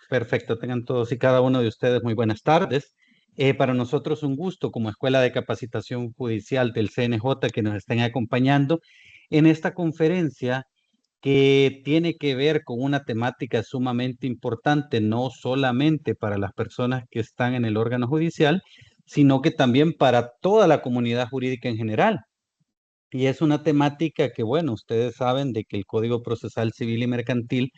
Perfecto, tengan todos y cada uno de ustedes muy buenas tardes. Para nosotros un gusto como Escuela de Capacitación Judicial del CNJ que nos estén acompañando en esta conferencia que tiene que ver con una temática sumamente importante, no solamente para las personas que están en el órgano judicial, sino que también para toda la comunidad jurídica en general. Y es una temática que, bueno, ustedes saben de que el Código Procesal Civil y Mercantil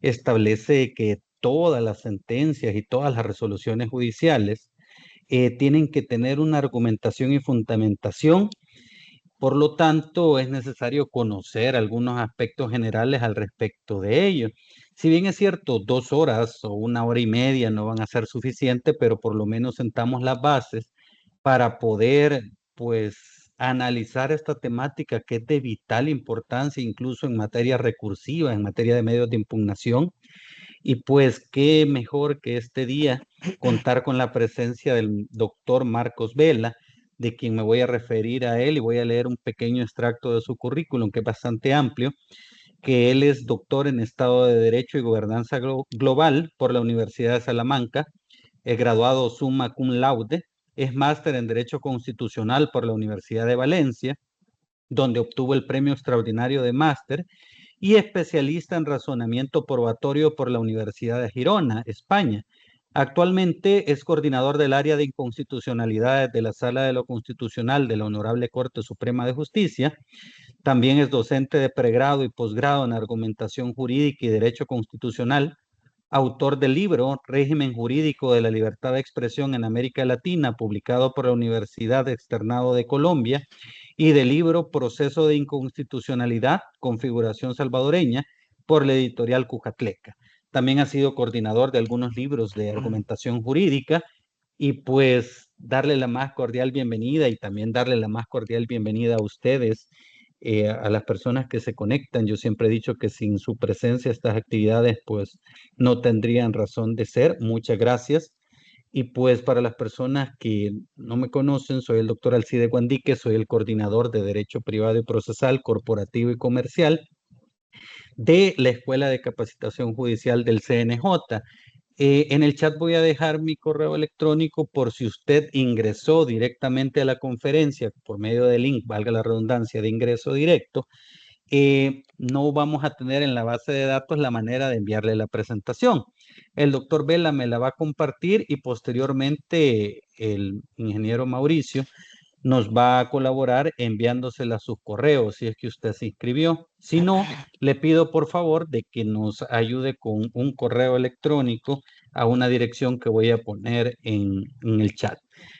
establece que todas las sentencias y todas las resoluciones judiciales tienen que tener una argumentación y fundamentación. Por lo tanto, es necesario conocer algunos aspectos generales al respecto de ello. Si bien es cierto, 2 horas o 1 hora y media no van a ser suficientes, pero por lo menos sentamos las bases para poder, pues, analizar esta temática que es de vital importancia, incluso en materia recursiva, en materia de medios de impugnación. Y pues, qué mejor que este día contar con la presencia del doctor Marcos Vela, de quien me voy a referir a él y voy a leer un pequeño extracto de su currículum, que es bastante amplio, que él es doctor en Estado de Derecho y Gobernanza Global por la Universidad de Salamanca, es graduado summa cum laude, es máster en Derecho Constitucional por la Universidad de Valencia, donde obtuvo el premio extraordinario de máster, y especialista en razonamiento probatorio por la Universidad de Girona, España. Actualmente es coordinador del área de inconstitucionalidades de la Sala de lo Constitucional de la Honorable Corte Suprema de Justicia. También es docente de pregrado y posgrado en argumentación jurídica y derecho constitucional, autor del libro Régimen Jurídico de la Libertad de Expresión en América Latina, publicado por la Universidad Externado de Colombia, y del libro Proceso de Inconstitucionalidad, Configuración Salvadoreña, por la editorial Cucatleca. También ha sido coordinador de algunos libros de argumentación jurídica y pues darle la más cordial bienvenida y también darle la más cordial bienvenida a ustedes, a las personas que se conectan. Yo siempre he dicho que sin su presencia estas actividades pues no tendrían razón de ser. Muchas gracias. Y pues para las personas que no me conocen, soy el doctor Alcide Guandique, soy el coordinador de Derecho Privado y Procesal, Corporativo y Comercial de la Escuela de Capacitación Judicial del CNJ. En el chat voy a dejar mi correo electrónico por si usted ingresó directamente a la conferencia por medio del link, valga la redundancia, de ingreso directo. No vamos a tener en la base de datos la manera de enviarle la presentación. El doctor Vela me la va a compartir y posteriormente el ingeniero Mauricio nos va a colaborar enviándosela a sus correos si es que usted se inscribió. Si no, le pido por favor de que nos ayude con un correo electrónico a una dirección que voy a poner en el chat.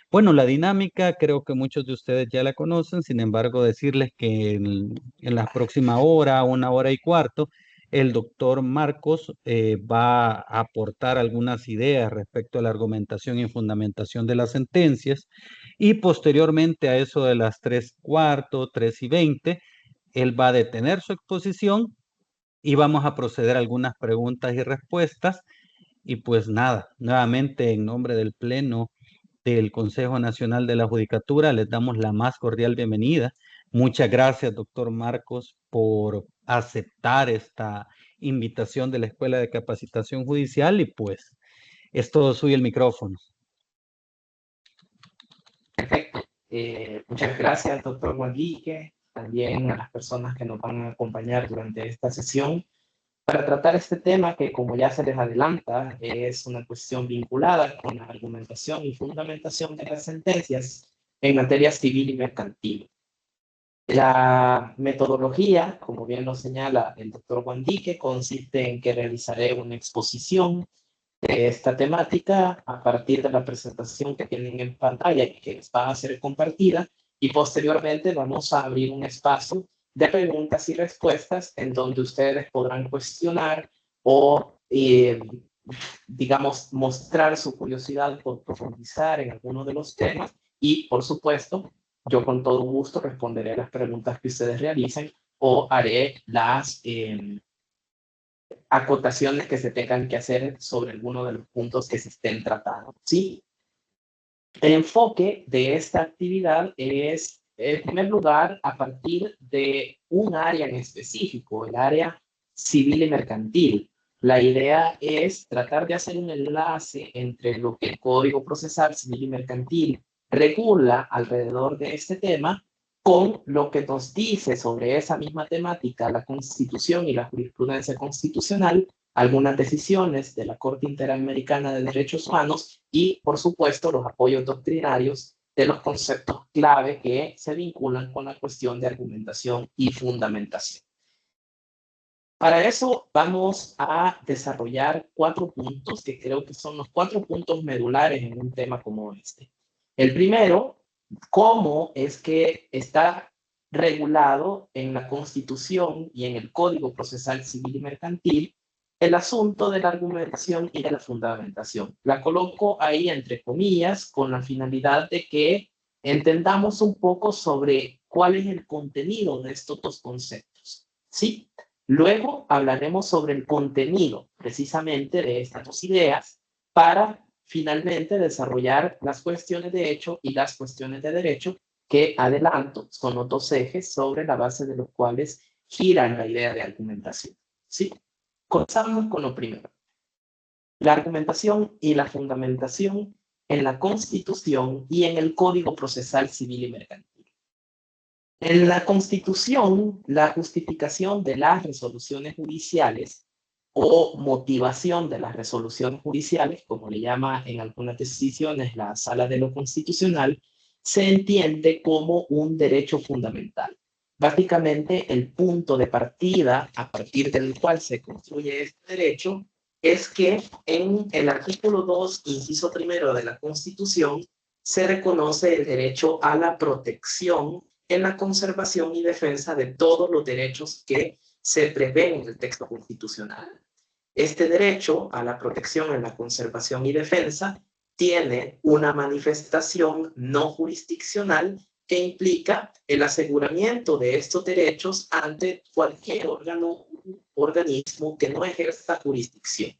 Bueno, la dinámica creo que muchos de ustedes ya la conocen, sin embargo decirles que en la próxima hora, 1 hora y cuarto, el doctor Marcos va a aportar algunas ideas respecto a la argumentación y fundamentación de las sentencias, y posteriormente a eso de las 3:15, 3:20, él va a detener su exposición y vamos a proceder a algunas preguntas y respuestas. Y pues nada, nuevamente en nombre del Pleno del Consejo Nacional de la Judicatura les damos la más cordial bienvenida. Muchas gracias, doctor Marcos, por aceptar esta invitación de la Escuela de Capacitación Judicial y pues es todo suyo el micrófono. Perfecto. Muchas gracias, doctor Guandique, también a las personas que nos van a acompañar durante esta sesión para tratar este tema que, como ya se les adelanta, es una cuestión vinculada con la argumentación y fundamentación de las sentencias en materia civil y mercantil. La metodología, como bien lo señala el doctor Guandique, consiste en que realizaré una exposición de esta temática a partir de la presentación que tienen en pantalla y que les va a ser compartida, y posteriormente vamos a abrir un espacio de preguntas y respuestas en donde ustedes podrán cuestionar o, digamos, mostrar su curiosidad por profundizar en alguno de los temas, y por supuesto, yo con todo gusto responderé a las preguntas que ustedes realicen o haré las acotaciones que se tengan que hacer sobre alguno de los puntos que se estén tratando, ¿sí? El enfoque de esta actividad es, en primer lugar, a partir de un área en específico, el área civil y mercantil. La idea es tratar de hacer un enlace entre lo que el Código Procesal Civil y Mercantil regula alrededor de este tema con lo que nos dice sobre esa misma temática la Constitución y la jurisprudencia constitucional, algunas decisiones de la Corte Interamericana de Derechos Humanos y, por supuesto, los apoyos doctrinarios de los conceptos clave que se vinculan con la cuestión de argumentación y fundamentación. Para eso vamos a desarrollar 4 puntos que creo que son los 4 puntos medulares en un tema como este. El primero, cómo es que está regulado en la Constitución y en el Código Procesal Civil y Mercantil el asunto de la argumentación y de la fundamentación. La coloco ahí entre comillas con la finalidad de que entendamos un poco sobre cuál es el contenido de estos dos conceptos. ¿Sí? Luego hablaremos sobre el contenido precisamente de estas dos ideas para finalmente desarrollar las cuestiones de hecho y las cuestiones de derecho que adelanto son los dos ejes sobre la base de los cuales giran la idea de argumentación. ¿Sí? Comenzamos con lo primero. La argumentación y la fundamentación en la Constitución y en el Código Procesal Civil y Mercantil. En la Constitución, la justificación de las resoluciones judiciales o motivación de las resoluciones judiciales, como le llama en algunas decisiones la Sala de lo Constitucional, se entiende como un derecho fundamental. Básicamente, el punto de partida a partir del cual se construye este derecho es que en el artículo 2, inciso primero de la Constitución, se reconoce el derecho a la protección en la conservación y defensa de todos los derechos que se prevén en el texto constitucional. Este derecho a la protección en la conservación y defensa tiene una manifestación no jurisdiccional que implica el aseguramiento de estos derechos ante cualquier organismo que no ejerza jurisdicción.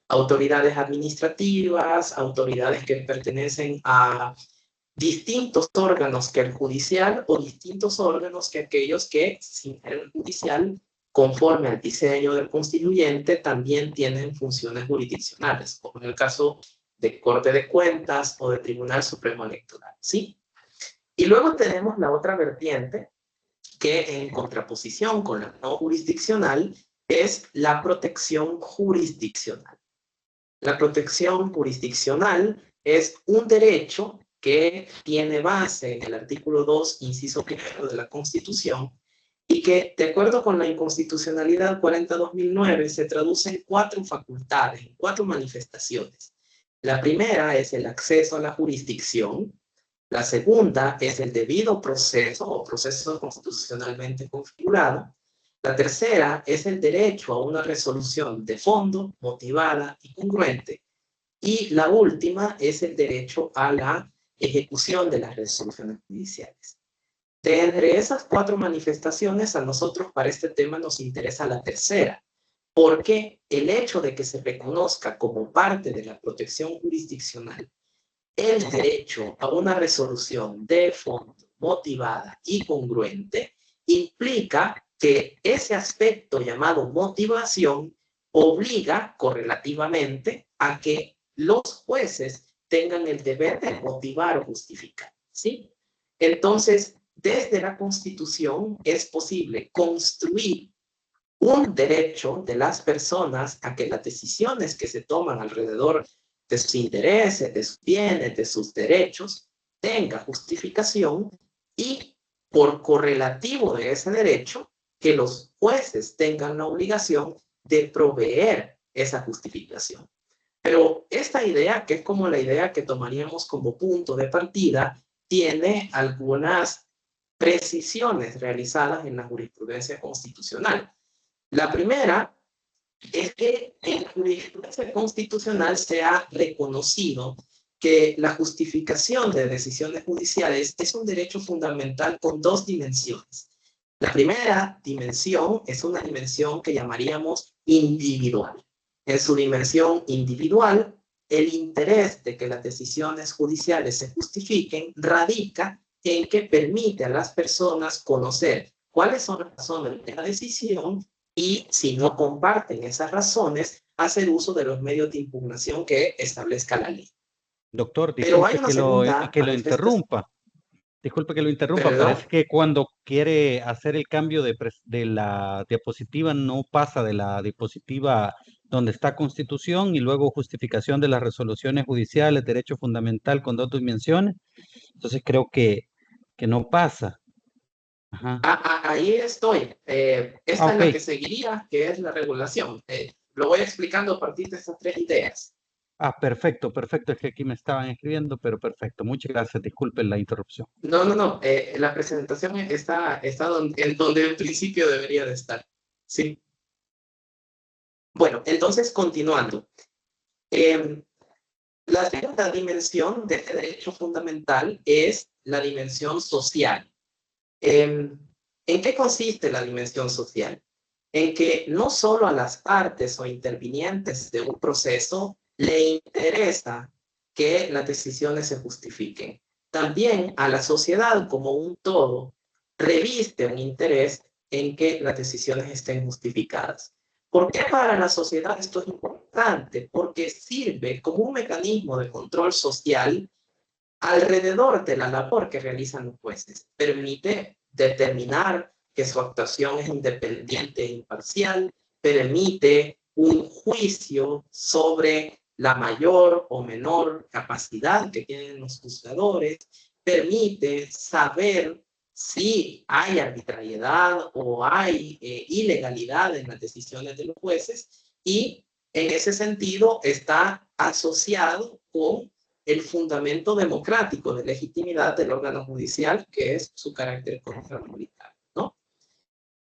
Autoridades administrativas, autoridades que pertenecen a distintos órganos que el judicial o distintos órganos que aquellos que, sin el judicial, conforme al diseño del constituyente, también tienen funciones jurisdiccionales, como en el caso de Corte de Cuentas o de Tribunal Supremo Electoral, ¿sí? Y luego tenemos la otra vertiente, que en contraposición con la no jurisdiccional, es la protección jurisdiccional. La protección jurisdiccional es un derecho que tiene base en el artículo 2, inciso primero de la Constitución, y que, de acuerdo con la inconstitucionalidad 40-2009, se traduce en 4 facultades, en 4 manifestaciones. La primera es el acceso a la jurisdicción, la segunda es el debido proceso o proceso constitucionalmente configurado, la tercera es el derecho a una resolución de fondo, motivada y congruente, y la última es el derecho a la ejecución de las resoluciones judiciales. De entre esas 4 manifestaciones, a nosotros para este tema nos interesa la tercera, porque el hecho de que se reconozca como parte de la protección jurisdiccional el derecho a una resolución de fondo, motivada y congruente, implica que ese aspecto llamado motivación obliga correlativamente a que los jueces tengan el deber de motivar o justificar, ¿sí? Entonces, desde la Constitución es posible construir un derecho de las personas a que las decisiones que se toman alrededor de sus intereses, de sus bienes, de sus derechos, tenga justificación y por correlativo de ese derecho, que los jueces tengan la obligación de proveer esa justificación. Pero esta idea, que es como la idea que tomaríamos como punto de partida, tiene algunas precisiones realizadas en la jurisprudencia constitucional. La primera es que en la jurisprudencia constitucional se ha reconocido que la justificación de decisiones judiciales es un derecho fundamental con 2 dimensiones. La primera dimensión es una dimensión que llamaríamos individual. En su dimensión individual, el interés de que las decisiones judiciales se justifiquen radica en que permite a las personas conocer cuáles son las razones de la decisión y si no comparten esas razones, hacer uso de los medios de impugnación que establezca la ley. Doctor, Pero hay disculpe una que segunda lo manifestación. interrumpa. Disculpe que lo interrumpa. Perdón. Parece que cuando quiere hacer el cambio de la diapositiva no pasa de la diapositiva donde está Constitución y luego justificación de las resoluciones judiciales, derecho fundamental con dos dimensiones. Entonces creo que no pasa. Ajá. Ahí estoy. Ah, Esta es ok. la que seguiría, que es la regulación. Lo voy explicando a partir de estas tres ideas. Ah, perfecto, perfecto. Es que aquí me estaban escribiendo, pero perfecto. Muchas gracias. Disculpen la interrupción. No, no, no. La presentación está donde en principio debería de estar. Sí. Bueno, entonces, continuando. La segunda dimensión de este derecho fundamental es la dimensión social. ¿En qué consiste la dimensión social? En que no solo a las partes o intervinientes de un proceso le interesa que las decisiones se justifiquen. También a la sociedad como un todo reviste un interés en que las decisiones estén justificadas. ¿Por qué para la sociedad esto es importante? Porque sirve como un mecanismo de control social alrededor de la labor que realizan los jueces. Permite determinar que su actuación es independiente e imparcial, permite un juicio sobre la mayor o menor capacidad que tienen los juzgadores, permite saber si hay arbitrariedad o hay ilegalidad en las decisiones de los jueces y en ese sentido está asociado con el fundamento democrático de legitimidad del órgano judicial, que es su carácter contramilitario, ¿no?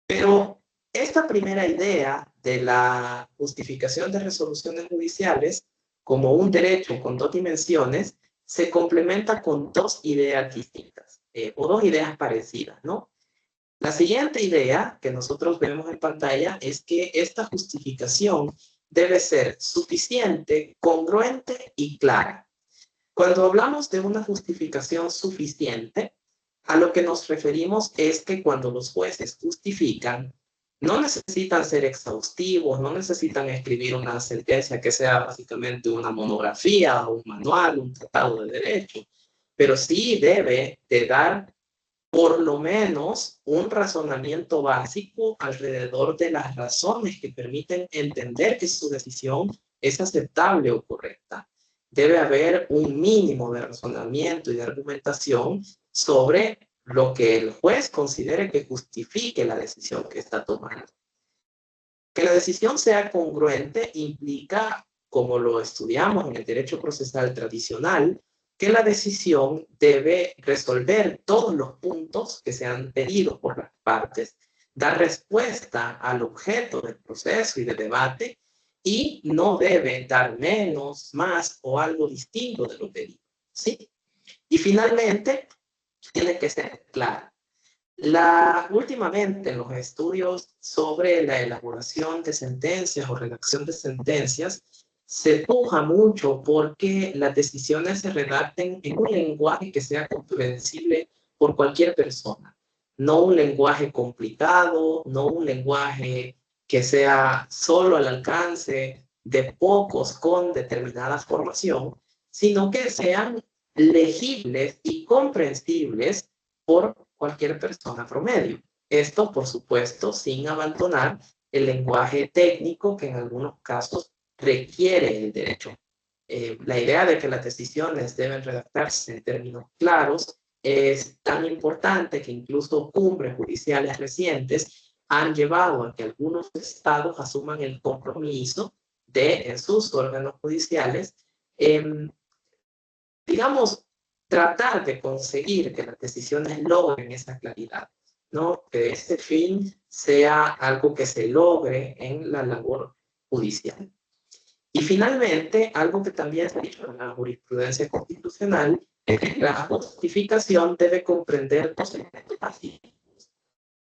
Pero esta primera idea de la justificación de resoluciones judiciales como un derecho con dos dimensiones se complementa con dos ideas distintas, o dos ideas parecidas, ¿no? La siguiente idea que nosotros vemos en pantalla es que esta justificación debe ser suficiente, congruente y clara. Cuando hablamos de una justificación suficiente, a lo que nos referimos es que cuando los jueces justifican, no necesitan ser exhaustivos, no necesitan escribir una sentencia que sea básicamente una monografía, un manual, un tratado de derecho, pero sí debe de dar por lo menos un razonamiento básico alrededor de las razones que permiten entender que su decisión es aceptable o correcta. Debe haber un mínimo de razonamiento y de argumentación sobre lo que el juez considere que justifique la decisión que está tomando. Que la decisión sea congruente implica, como lo estudiamos en el derecho procesal tradicional, que la decisión debe resolver todos los puntos que sean pedidos por las partes, dar respuesta al objeto del proceso y del debate y no debe dar menos, más o algo distinto de lo pedido. ¿Sí? Y finalmente, tiene que ser clara. Últimamente, en los estudios sobre la elaboración de sentencias o redacción de sentencias, se puja mucho porque las decisiones se redacten en un lenguaje que sea comprensible por cualquier persona. No un lenguaje complicado, no un lenguaje que sea solo al alcance de pocos con determinada formación, sino que sean legibles y comprensibles por cualquier persona promedio. Esto, por supuesto, sin abandonar el lenguaje técnico que en algunos casos requiere el derecho. La idea de que las decisiones deben redactarse en términos claros es tan importante que incluso cumbres judiciales recientes han llevado a que algunos estados asuman el compromiso de, en sus órganos judiciales, digamos, tratar de conseguir que las decisiones logren esa claridad, ¿no? Que ese fin sea algo que se logre en la labor judicial. Y finalmente, algo que también se ha dicho en la jurisprudencia constitucional, es que la justificación debe comprender dos elementos básicos.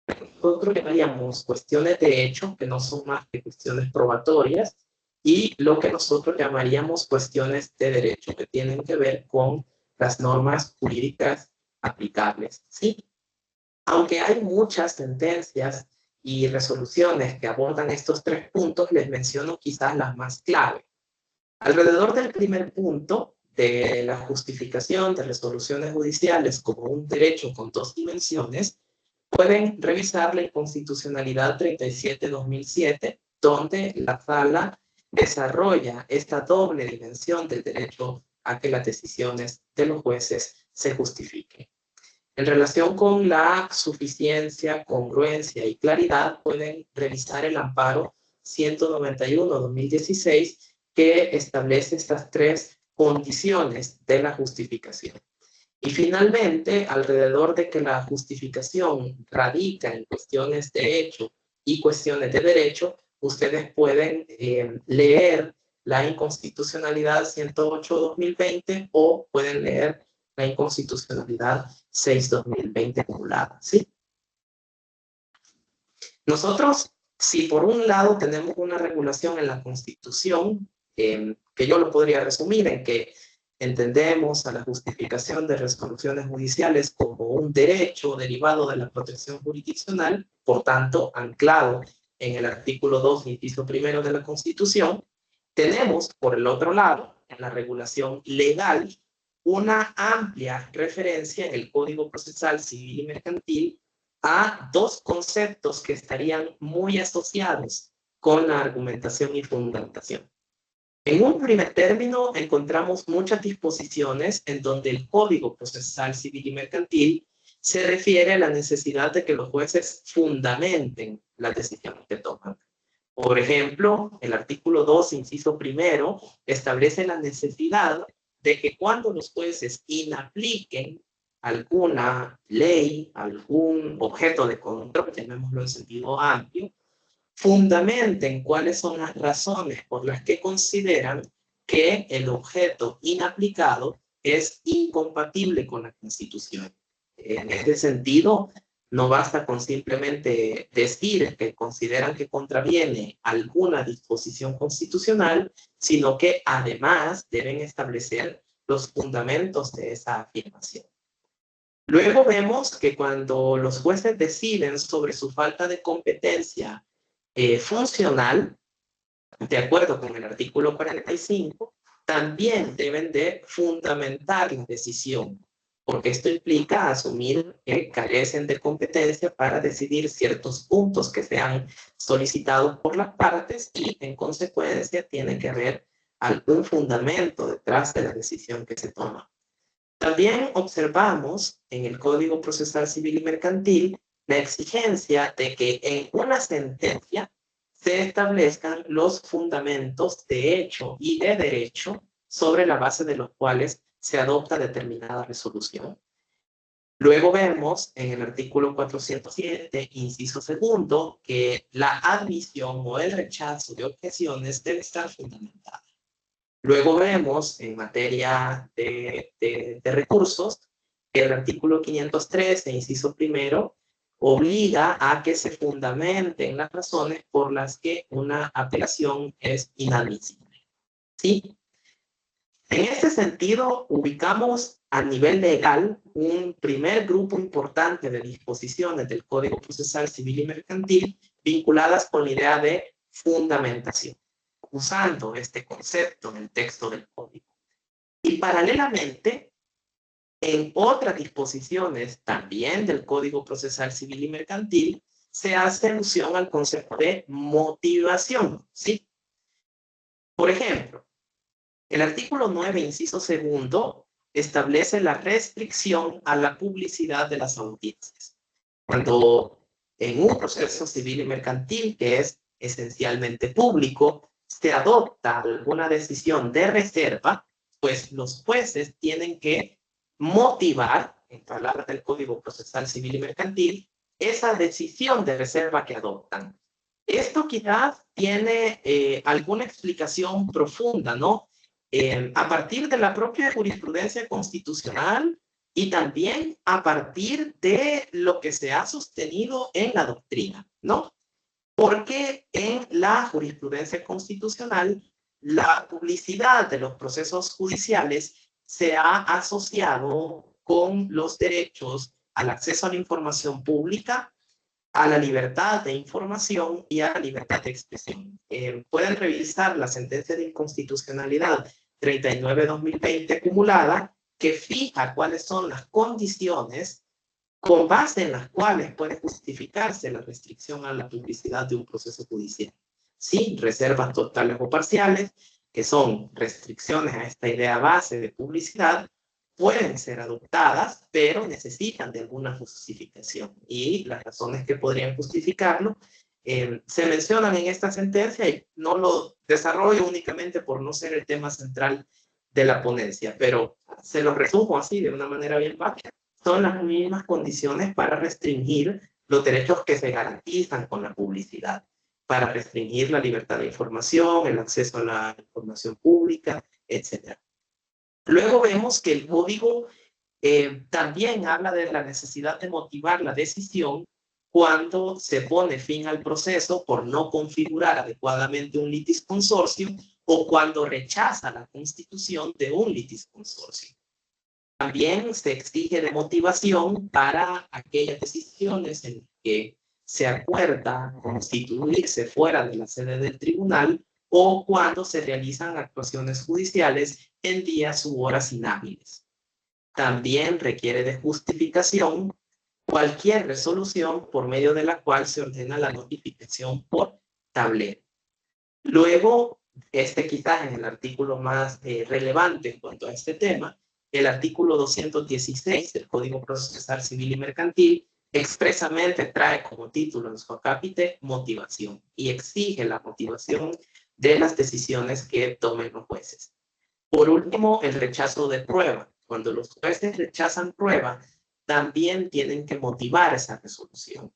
Nosotros llamaríamos cuestiones de hecho, que no son más que cuestiones probatorias, y lo que nosotros llamaríamos cuestiones de derecho, que tienen que ver con las normas jurídicas aplicables. Sí, aunque hay muchas sentencias y resoluciones que abordan estos tres puntos, les menciono quizás las más clave. Alrededor del primer punto de la justificación de resoluciones judiciales como un derecho con dos dimensiones, pueden revisar la inconstitucionalidad 37-2007, donde la sala desarrolla esta doble dimensión del derecho a que las decisiones de los jueces se justifiquen. En relación con la suficiencia, congruencia y claridad, pueden revisar el amparo 191-2016, que establece estas tres condiciones de la justificación. Y finalmente, alrededor de que la justificación radica en cuestiones de hecho y cuestiones de derecho, ustedes pueden leer la inconstitucionalidad 108-2020 o pueden leer la inconstitucionalidad 6-2020 acumulada, ¿sí? Nosotros, si por un lado tenemos una regulación en la Constitución, que yo lo podría resumir en que entendemos a la justificación de resoluciones judiciales como un derecho derivado de la protección jurisdiccional, por tanto, anclado en el artículo 2, inciso primero de la Constitución, tenemos, por el otro lado, en la regulación legal, una amplia referencia en el Código Procesal Civil y Mercantil a dos conceptos que estarían muy asociados con la argumentación y fundamentación. En un primer término, encontramos muchas disposiciones en donde el Código Procesal Civil y Mercantil se refiere a la necesidad de que los jueces fundamenten las decisiones que toman. Por ejemplo, el artículo 2, inciso primero, establece la necesidad de que cuando los jueces inapliquen alguna ley, algún objeto de control, llamémoslo en sentido amplio, fundamenten cuáles son las razones por las que consideran que el objeto inaplicado es incompatible con la Constitución. En este sentido, no basta con simplemente decir que consideran que contraviene alguna disposición constitucional, sino que además deben establecer los fundamentos de esa afirmación. Luego vemos que cuando los jueces deciden sobre su falta de competencia funcional, de acuerdo con el artículo 45, también deben de fundamentar la decisión, porque esto implica asumir que carecen de competencia para decidir ciertos puntos que sean solicitados por las partes y, en consecuencia, tiene que haber algún fundamento detrás de la decisión que se toma. También observamos en el Código Procesal Civil y Mercantil la exigencia de que en una sentencia se establezcan los fundamentos de hecho y de derecho sobre la base de los cuales se adopta determinada resolución. Luego vemos en el artículo 407, inciso segundo, que la admisión o el rechazo de objeciones debe estar fundamentada. Luego vemos en materia de recursos que el artículo 513, inciso primero, obliga a que se fundamenten las razones por las que una apelación es inadmisible. ¿Sí? En este sentido, ubicamos a nivel legal un primer grupo importante de disposiciones del Código Procesal Civil y Mercantil vinculadas con la idea de fundamentación, usando este concepto en el texto del código. Y paralelamente, en otras disposiciones también del Código Procesal Civil y Mercantil, se hace alusión al concepto de motivación, ¿sí? Por ejemplo, el artículo 9, inciso segundo, establece la restricción a la publicidad de las audiencias. Cuando en un proceso civil y mercantil, que es esencialmente público, se adopta alguna decisión de reserva, pues los jueces tienen que motivar, en palabras del Código Procesal Civil y Mercantil, esa decisión de reserva que adoptan. Esto quizás tiene alguna explicación profunda, ¿no? A partir de la propia jurisprudencia constitucional y también a partir de lo que se ha sostenido en la doctrina, ¿no? Porque en la jurisprudencia constitucional, la publicidad de los procesos judiciales se ha asociado con los derechos al acceso a la información pública, a la libertad de información y a la libertad de expresión. Pueden revisar la sentencia de inconstitucionalidad 39-2020 acumulada, que fija cuáles son las condiciones con base en las cuales puede justificarse la restricción a la publicidad de un proceso judicial. Sí, reservas totales o parciales, que son restricciones a esta idea base de publicidad, pueden ser adoptadas, pero necesitan de alguna justificación. Y las razones que podrían justificarlo se mencionan en esta sentencia y no lo desarrollo únicamente por no ser el tema central de la ponencia, pero se lo resumo así de una manera bien básica. Son las mismas condiciones para restringir los derechos que se garantizan con la publicidad, para restringir la libertad de información, el acceso a la información pública, etc. Luego vemos que el código también habla de la necesidad de motivar la decisión cuando se pone fin al proceso por no configurar adecuadamente un litisconsorcio o cuando rechaza la constitución de un litisconsorcio. También se exige de motivación para aquellas decisiones en que se acuerda constituirse fuera de la sede del tribunal o cuando se realizan actuaciones judiciales en días u horas inhábiles. También requiere de justificación cualquier resolución por medio de la cual se ordena la notificación por tablero. Luego, quizás es el artículo más relevante en cuanto a este tema, el artículo 216 del Código Procesal Civil y Mercantil expresamente trae como título en su acápite motivación y exige la motivación de las decisiones que tomen los jueces. Por último, el rechazo de prueba. Cuando los jueces rechazan prueba, también tienen que motivar esa resolución.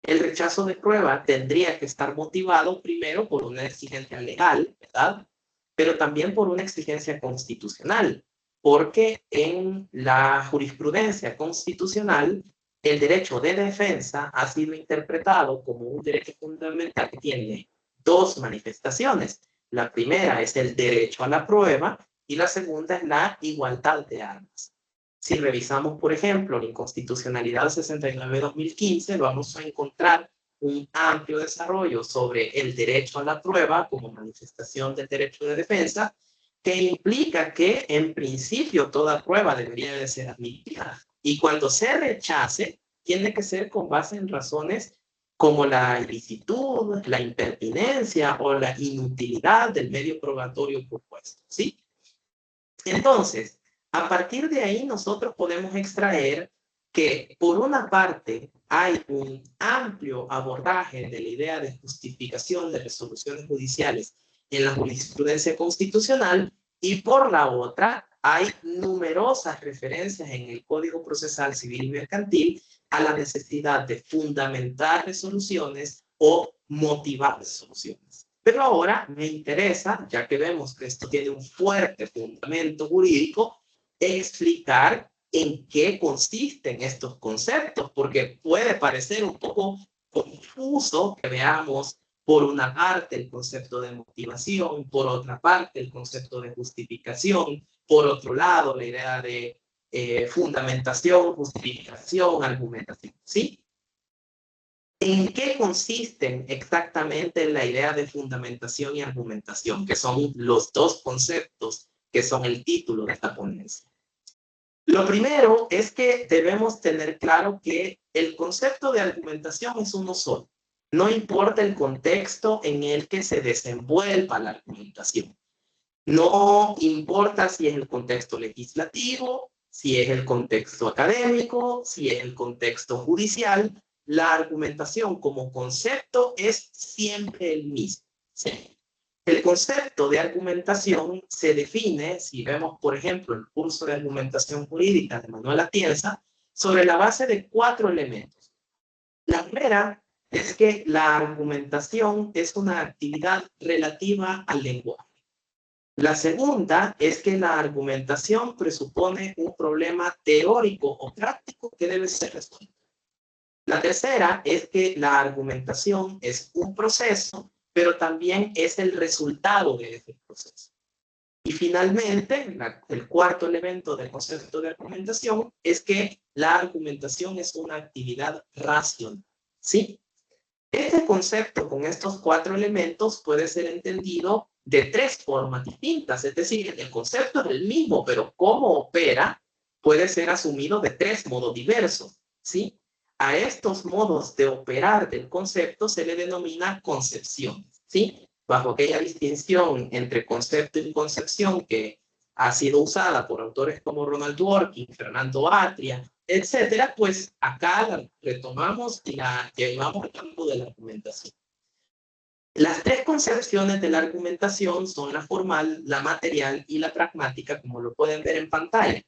El rechazo de prueba tendría que estar motivado primero por una exigencia legal, ¿verdad? Pero también por una exigencia constitucional, porque en la jurisprudencia constitucional el derecho de defensa ha sido interpretado como un derecho fundamental que tiene dos manifestaciones. La primera es el derecho a la prueba y la segunda es la igualdad de armas. Si revisamos, por ejemplo, la inconstitucionalidad 69-2015, vamos a encontrar un amplio desarrollo sobre el derecho a la prueba como manifestación del derecho de defensa, que implica que, en principio, toda prueba debería de ser admitida. Y cuando se rechace, tiene que ser con base en razones como la ilicitud, la impertinencia o la inutilidad del medio probatorio propuesto, ¿sí? Entonces, a partir de ahí nosotros podemos extraer que por una parte hay un amplio abordaje de la idea de justificación de resoluciones judiciales en la jurisprudencia constitucional y por la otra hay numerosas referencias en el Código Procesal Civil y Mercantil a la necesidad de fundamentar resoluciones o motivar resoluciones. Pero ahora me interesa, ya que vemos que esto tiene un fuerte fundamento jurídico, explicar en qué consisten estos conceptos, porque puede parecer un poco confuso que veamos por una parte el concepto de motivación, por otra parte el concepto de justificación, por otro lado la idea de fundamentación, justificación, argumentación, ¿sí? ¿En qué consisten exactamente la idea de fundamentación y argumentación, que son los dos conceptos que son el título de esta ponencia? Lo primero es que debemos tener claro que el concepto de argumentación es uno solo. No importa el contexto en el que se desenvuelva la argumentación. No importa si es el contexto legislativo, si es el contexto académico, si es el contexto judicial. La argumentación como concepto es siempre el mismo. ¿Sí? El concepto de argumentación se define, si vemos, por ejemplo, el curso de argumentación jurídica de Manuel Atienza, sobre la base de 4 elementos. La primera es que la argumentación es una actividad relativa al lenguaje. La segunda es que la argumentación presupone un problema teórico o práctico que debe ser resuelto. La tercera es que la argumentación es un proceso, pero también es el resultado de ese proceso. Y finalmente, el cuarto elemento del concepto de argumentación es que la argumentación es una actividad racional. ¿sí? Este concepto con estos 4 elementos puede ser entendido de 3 formas distintas, es decir, el concepto es el mismo, pero cómo opera puede ser asumido de 3 modos diversos, ¿sí? A estos modos de operar del concepto se le denomina concepciones, ¿sí? Bajo aquella distinción entre concepto y concepción que ha sido usada por autores como Ronald Dworkin, Fernando Atria, etcétera, pues acá la retomamos y la llevamos al campo de la argumentación. Las 3 concepciones de la argumentación son la formal, la material y la pragmática, como lo pueden ver en pantalla.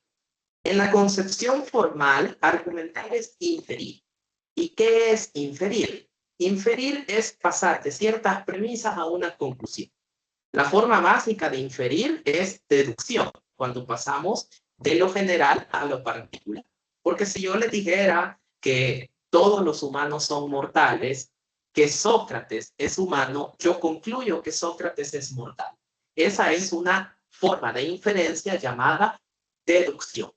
En la concepción formal, argumentar es inferir. ¿Y qué es inferir? Inferir es pasar de ciertas premisas a una conclusión. La forma básica de inferir es deducción, cuando pasamos de lo general a lo particular. Porque si yo les dijera que todos los humanos son mortales, que Sócrates es humano, yo concluyo que Sócrates es mortal. Esa es una forma de inferencia llamada deducción.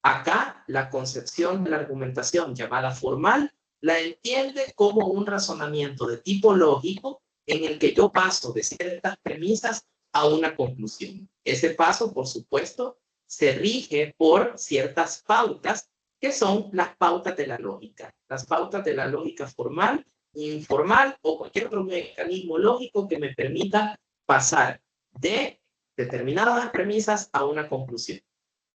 Acá, la concepción de la argumentación llamada formal la entiende como un razonamiento de tipo lógico en el que yo paso de ciertas premisas a una conclusión. Ese paso, por supuesto, se rige por ciertas pautas que son las pautas de la lógica. Las pautas de la lógica formal, informal o cualquier otro mecanismo lógico que me permita pasar de determinadas premisas a una conclusión.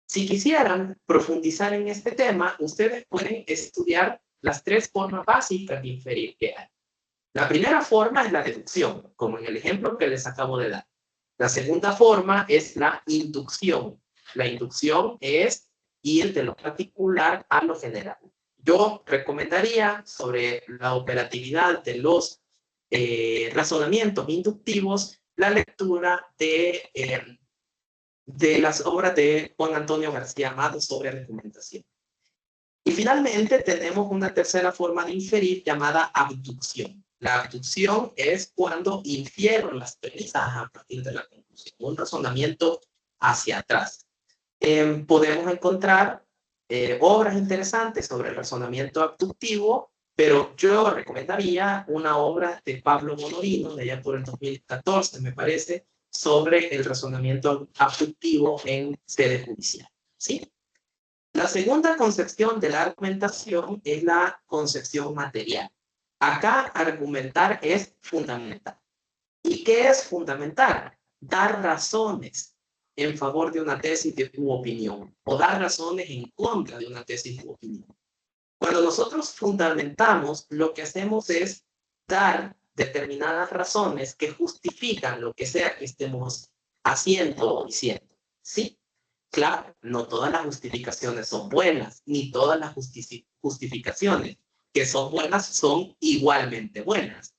Si quisieran profundizar en este tema, ustedes pueden estudiar las 3 formas básicas de inferir que hay. La primera forma es la deducción, como en el ejemplo que les acabo de dar. La segunda forma es la inducción. La inducción es ir de lo particular a lo general. Yo recomendaría sobre la operatividad de los razonamientos inductivos la lectura de las obras de Juan Antonio García Amado sobre argumentación. Y finalmente tenemos una tercera forma de inferir llamada abducción. La abducción es cuando infiero las premisas a partir de la conclusión, un razonamiento hacia atrás. Podemos encontrar obras interesantes sobre el razonamiento abductivo, pero yo recomendaría una obra de Pablo Monorino, de allá por el 2014, me parece, sobre el razonamiento abductivo en sede judicial, ¿sí? La segunda concepción de la argumentación es la concepción material. Acá argumentar es fundamental. ¿Y qué es fundamental? Dar razones en favor de una tesis u opinión o dar razones en contra de una tesis u opinión. Cuando nosotros fundamentamos, lo que hacemos es dar determinadas razones que justifican lo que sea que estemos haciendo o diciendo. ¿Sí? Claro, no todas las justificaciones son buenas, ni todas las justificaciones que son buenas son igualmente buenas.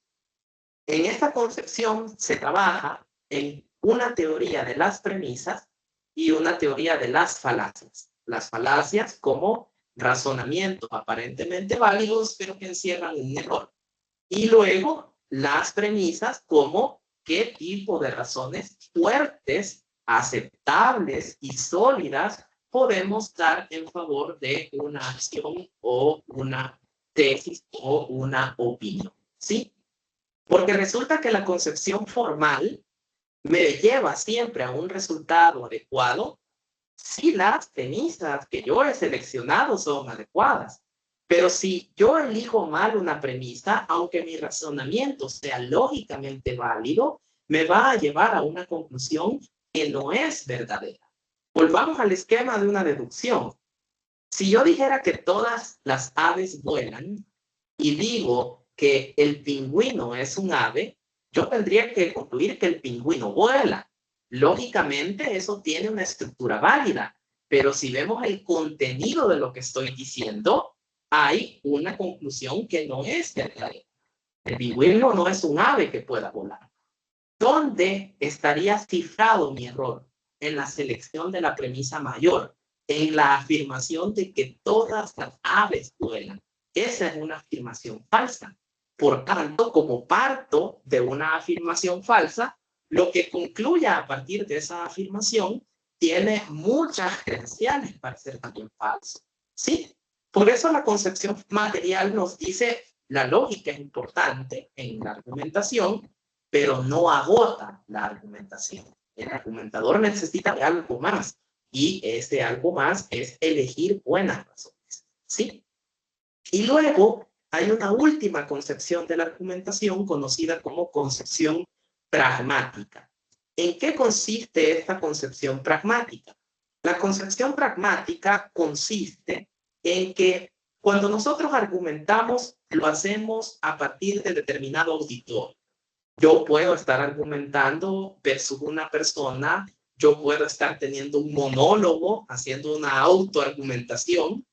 En esta concepción se trabaja en una teoría de las premisas y una teoría de las falacias. Las falacias como razonamientos aparentemente válidos, pero que encierran un error. Y luego las premisas como qué tipo de razones fuertes, aceptables y sólidas podemos dar en favor de una acción o una tesis o una opinión. ¿Sí? Porque resulta que la concepción formal me lleva siempre a un resultado adecuado si las premisas que yo he seleccionado son adecuadas. Pero si yo elijo mal una premisa, aunque mi razonamiento sea lógicamente válido, me va a llevar a una conclusión que no es verdadera. Volvamos al esquema de una deducción. Si yo dijera que todas las aves vuelan y digo que el pingüino es un ave, yo tendría que concluir que el pingüino vuela. Lógicamente, eso tiene una estructura válida, pero si vemos el contenido de lo que estoy diciendo, hay una conclusión que no es verdadera. El pingüino no es un ave que pueda volar. ¿Dónde estaría cifrado mi error? En la selección de la premisa mayor, en la afirmación de que todas las aves vuelan. Esa es una afirmación falsa. Por tanto, como parto de una afirmación falsa, lo que concluya a partir de esa afirmación tiene muchas credenciales para ser también falso. ¿Sí? Por eso la concepción material nos dice la lógica es importante en la argumentación, pero no agota la argumentación. El argumentador necesita de algo más, y ese algo más es elegir buenas razones, ¿sí? Y luego hay una última concepción de la argumentación conocida como concepción pragmática. ¿En qué consiste esta concepción pragmática? La concepción pragmática consiste en que cuando nosotros argumentamos, lo hacemos a partir de determinado auditor. Yo puedo estar argumentando versus una persona, yo puedo estar teniendo un monólogo, haciendo una autoargumentación,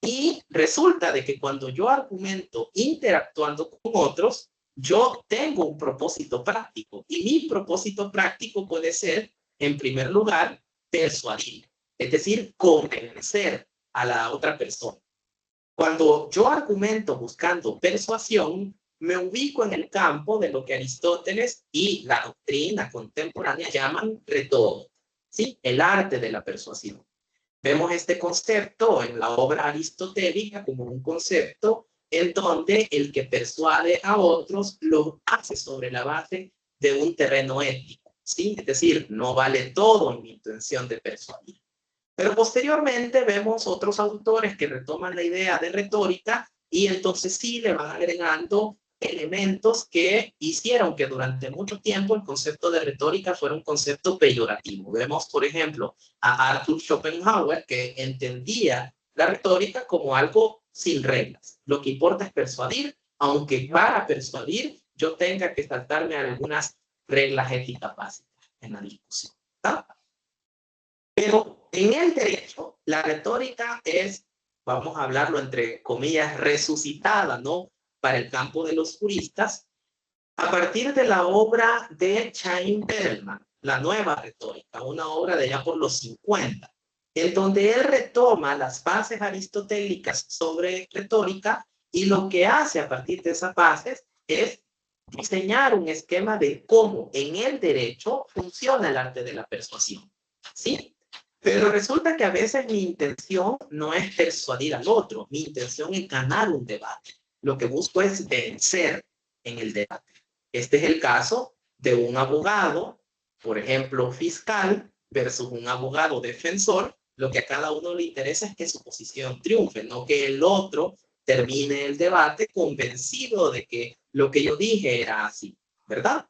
y resulta de que cuando yo argumento interactuando con otros, yo tengo un propósito práctico, y mi propósito práctico puede ser, en primer lugar, persuadir, es decir, convencer a la otra persona. Cuando yo argumento buscando persuasión, me ubico en el campo de lo que Aristóteles y la doctrina contemporánea llaman retórica, ¿sí? El arte de la persuasión. Vemos este concepto en la obra aristotélica como un concepto en donde el que persuade a otros lo hace sobre la base de un terreno ético, ¿sí? Es decir, no vale todo en mi intención de persuadir. Pero posteriormente vemos otros autores que retoman la idea de retórica y entonces sí le van agregando elementos que hicieron que durante mucho tiempo el concepto de retórica fuera un concepto peyorativo. Vemos, por ejemplo, a Arthur Schopenhauer, que entendía la retórica como algo sin reglas. Lo que importa es persuadir, aunque para persuadir yo tenga que saltarme algunas reglas éticas básicas en la discusión, ¿tá? Pero en el derecho, la retórica es, vamos a hablarlo entre comillas, resucitada, ¿no? Para el campo de los juristas, a partir de la obra de Chaim Perelman, La Nueva Retórica, una obra de ya por los 50, en donde él retoma las bases aristotélicas sobre retórica, y lo que hace a partir de esas bases es diseñar un esquema de cómo en el derecho funciona el arte de la persuasión, ¿sí? Pero resulta que a veces mi intención no es persuadir al otro, mi intención es ganar un debate. Lo que busco es vencer en el debate. Este es el caso de un abogado, por ejemplo, fiscal, versus un abogado defensor. Lo que a cada uno le interesa es que su posición triunfe, no que el otro termine el debate convencido de que lo que yo dije era así, ¿verdad?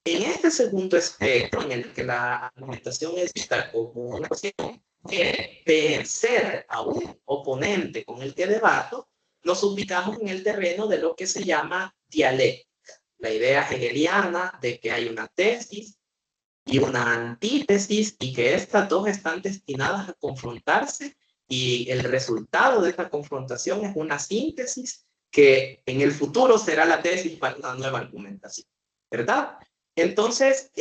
En este segundo espectro, en el que la argumentación es vista como una cuestión de vencer a un oponente con el que debato, nos ubicamos en el terreno de lo que se llama dialéctica. La idea hegeliana de que hay una tesis y una antítesis, y que estas dos están destinadas a confrontarse, y el resultado de esta confrontación es una síntesis que en el futuro será la tesis para una nueva argumentación, ¿verdad? Entonces,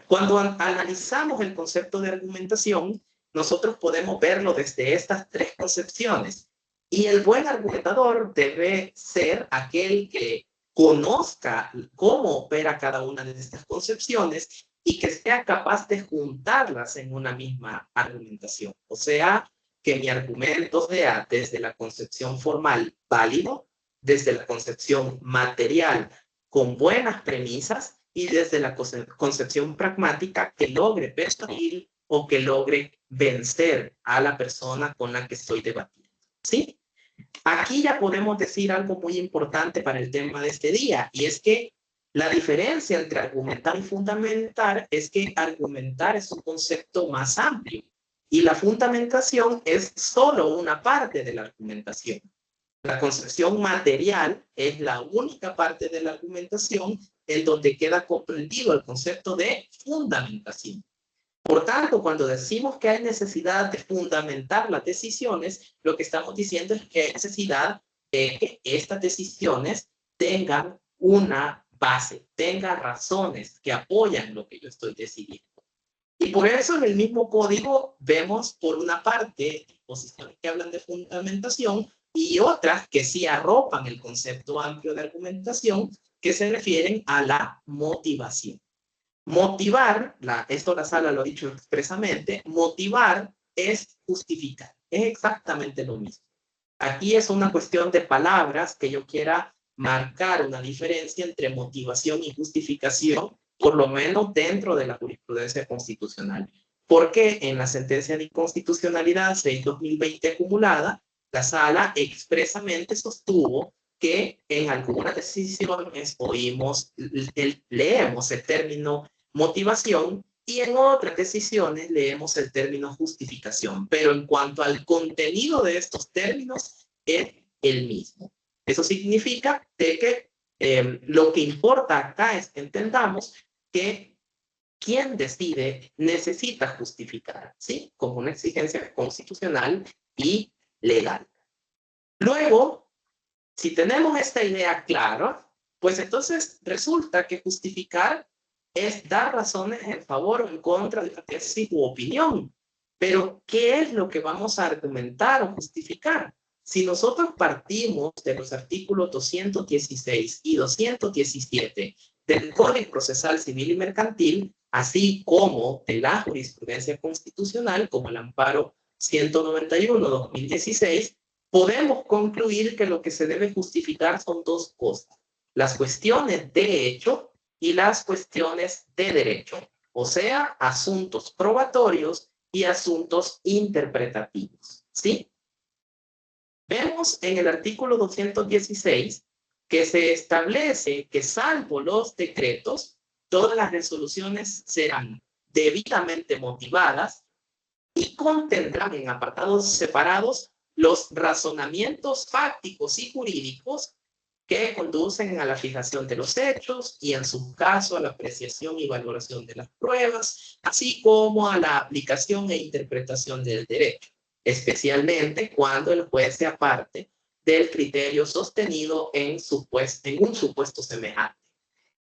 cuando analizamos el concepto de argumentación, nosotros podemos verlo desde estas tres concepciones. Y el buen argumentador debe ser aquel que conozca cómo opera cada una de estas concepciones y que sea capaz de juntarlas en una misma argumentación. O sea, que mi argumento sea desde la concepción formal válido, desde la concepción material con buenas premisas, y desde la concepción pragmática que logre persuadir o que logre vencer a la persona con la que estoy debatiendo, ¿sí? Aquí ya podemos decir algo muy importante para el tema de este día, y es que la diferencia entre argumentar y fundamentar es que argumentar es un concepto más amplio y la fundamentación es solo una parte de la argumentación. La concepción material es la única parte de la argumentación en donde queda comprendido el concepto de fundamentación. Por tanto, cuando decimos que hay necesidad de fundamentar las decisiones, lo que estamos diciendo es que hay necesidad de que estas decisiones tengan una base, tengan razones que apoyan lo que yo estoy decidiendo. Y por eso en el mismo código vemos por una parte disposiciones que hablan de fundamentación y otras que sí arropan el concepto amplio de argumentación, que se refieren a la motivación. Motivar, esto la sala lo ha dicho expresamente, motivar es justificar, es exactamente lo mismo. Aquí es una cuestión de palabras que yo quiera marcar una diferencia entre motivación y justificación, por lo menos dentro de la jurisprudencia constitucional. Porque en la sentencia de inconstitucionalidad 6/2020 acumulada, la sala expresamente sostuvo que en algunas decisiones leemos el término motivación y en otras decisiones leemos el término justificación, pero en cuanto al contenido de estos términos es el mismo. Eso significa que lo que importa acá es que entendamos que quien decide necesita justificar, ¿sí? Como una exigencia constitucional y legal. Luego, si tenemos esta idea clara, pues entonces resulta que justificar es dar razones en favor o en contra de una tesis u opinión. Pero, ¿qué es lo que vamos a argumentar o justificar? Si nosotros partimos de los artículos 216 y 217 del Código Procesal Civil y Mercantil, así como de la jurisprudencia constitucional, como el amparo 191/2016, podemos concluir que lo que se debe justificar son dos cosas: las cuestiones de hecho y las cuestiones de derecho, o sea, asuntos probatorios y asuntos interpretativos, ¿sí? Vemos en el artículo 216 que se establece que, salvo los decretos, todas las resoluciones serán debidamente motivadas y contendrán en apartados separados los razonamientos fácticos y jurídicos que conducen a la fijación de los hechos y, en su caso, a la apreciación y valoración de las pruebas, así como a la aplicación e interpretación del derecho, especialmente cuando el juez se aparte del criterio sostenido en un supuesto semejante.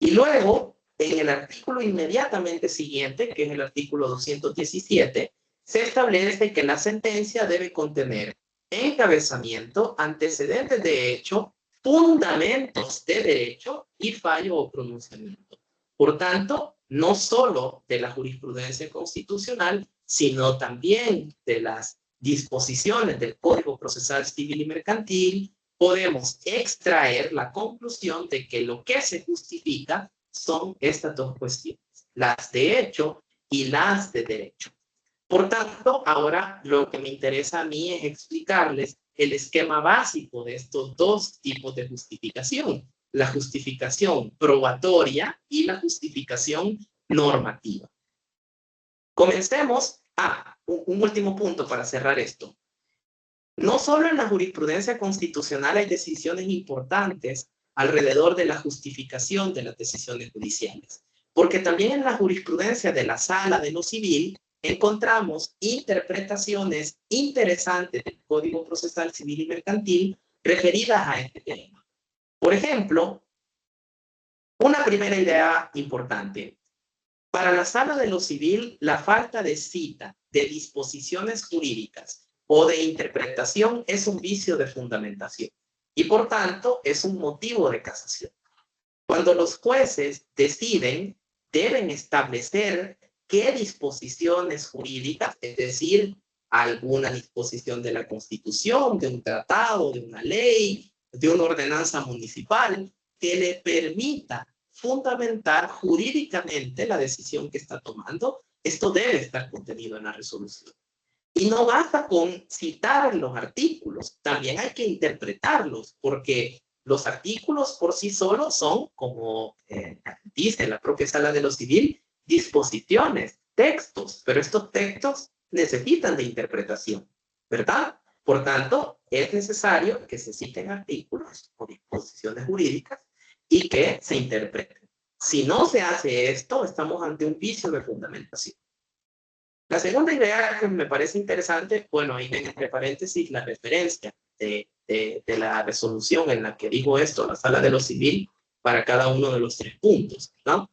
Y luego, en el artículo inmediatamente siguiente, que es el artículo 217, se establece que la sentencia debe contener encabezamiento, antecedentes de hecho, fundamentos de derecho y fallo o pronunciamiento. Por tanto, no solo de la jurisprudencia constitucional, sino también de las disposiciones del Código Procesal Civil y Mercantil, podemos extraer la conclusión de que lo que se justifica son estas dos cuestiones, las de hecho y las de derecho. Por tanto, ahora lo que me interesa a mí es explicarles el esquema básico de estos dos tipos de justificación: la justificación probatoria y la justificación normativa. Comencemos a un último punto para cerrar esto. No solo en la jurisprudencia constitucional hay decisiones importantes alrededor de la justificación de las decisiones judiciales, porque también en la jurisprudencia de la Sala de lo Civil encontramos interpretaciones interesantes del Código Procesal Civil y Mercantil referidas a este tema. Por ejemplo, una primera idea importante. Para la Sala de lo Civil, la falta de cita de disposiciones jurídicas o de interpretación es un vicio de fundamentación y, por tanto, es un motivo de casación. Cuando los jueces deciden, deben establecer qué disposiciones jurídicas, es decir, alguna disposición de la Constitución, de un tratado, de una ley, de una ordenanza municipal, que le permita fundamentar jurídicamente la decisión que está tomando. Esto debe estar contenido en la resolución. Y no basta con citar los artículos, también hay que interpretarlos, porque los artículos por sí solos son, como dice la propia Sala de lo Civil, disposiciones, textos, pero estos textos necesitan de interpretación, ¿verdad? Por tanto, es necesario que se citen artículos o disposiciones jurídicas y que se interpreten. Si no se hace esto, estamos ante un vicio de fundamentación. La segunda idea que me parece interesante, bueno, ahí entre paréntesis la referencia de la resolución en la que dijo esto, la Sala de lo Civil, para cada uno de los tres puntos, ¿no?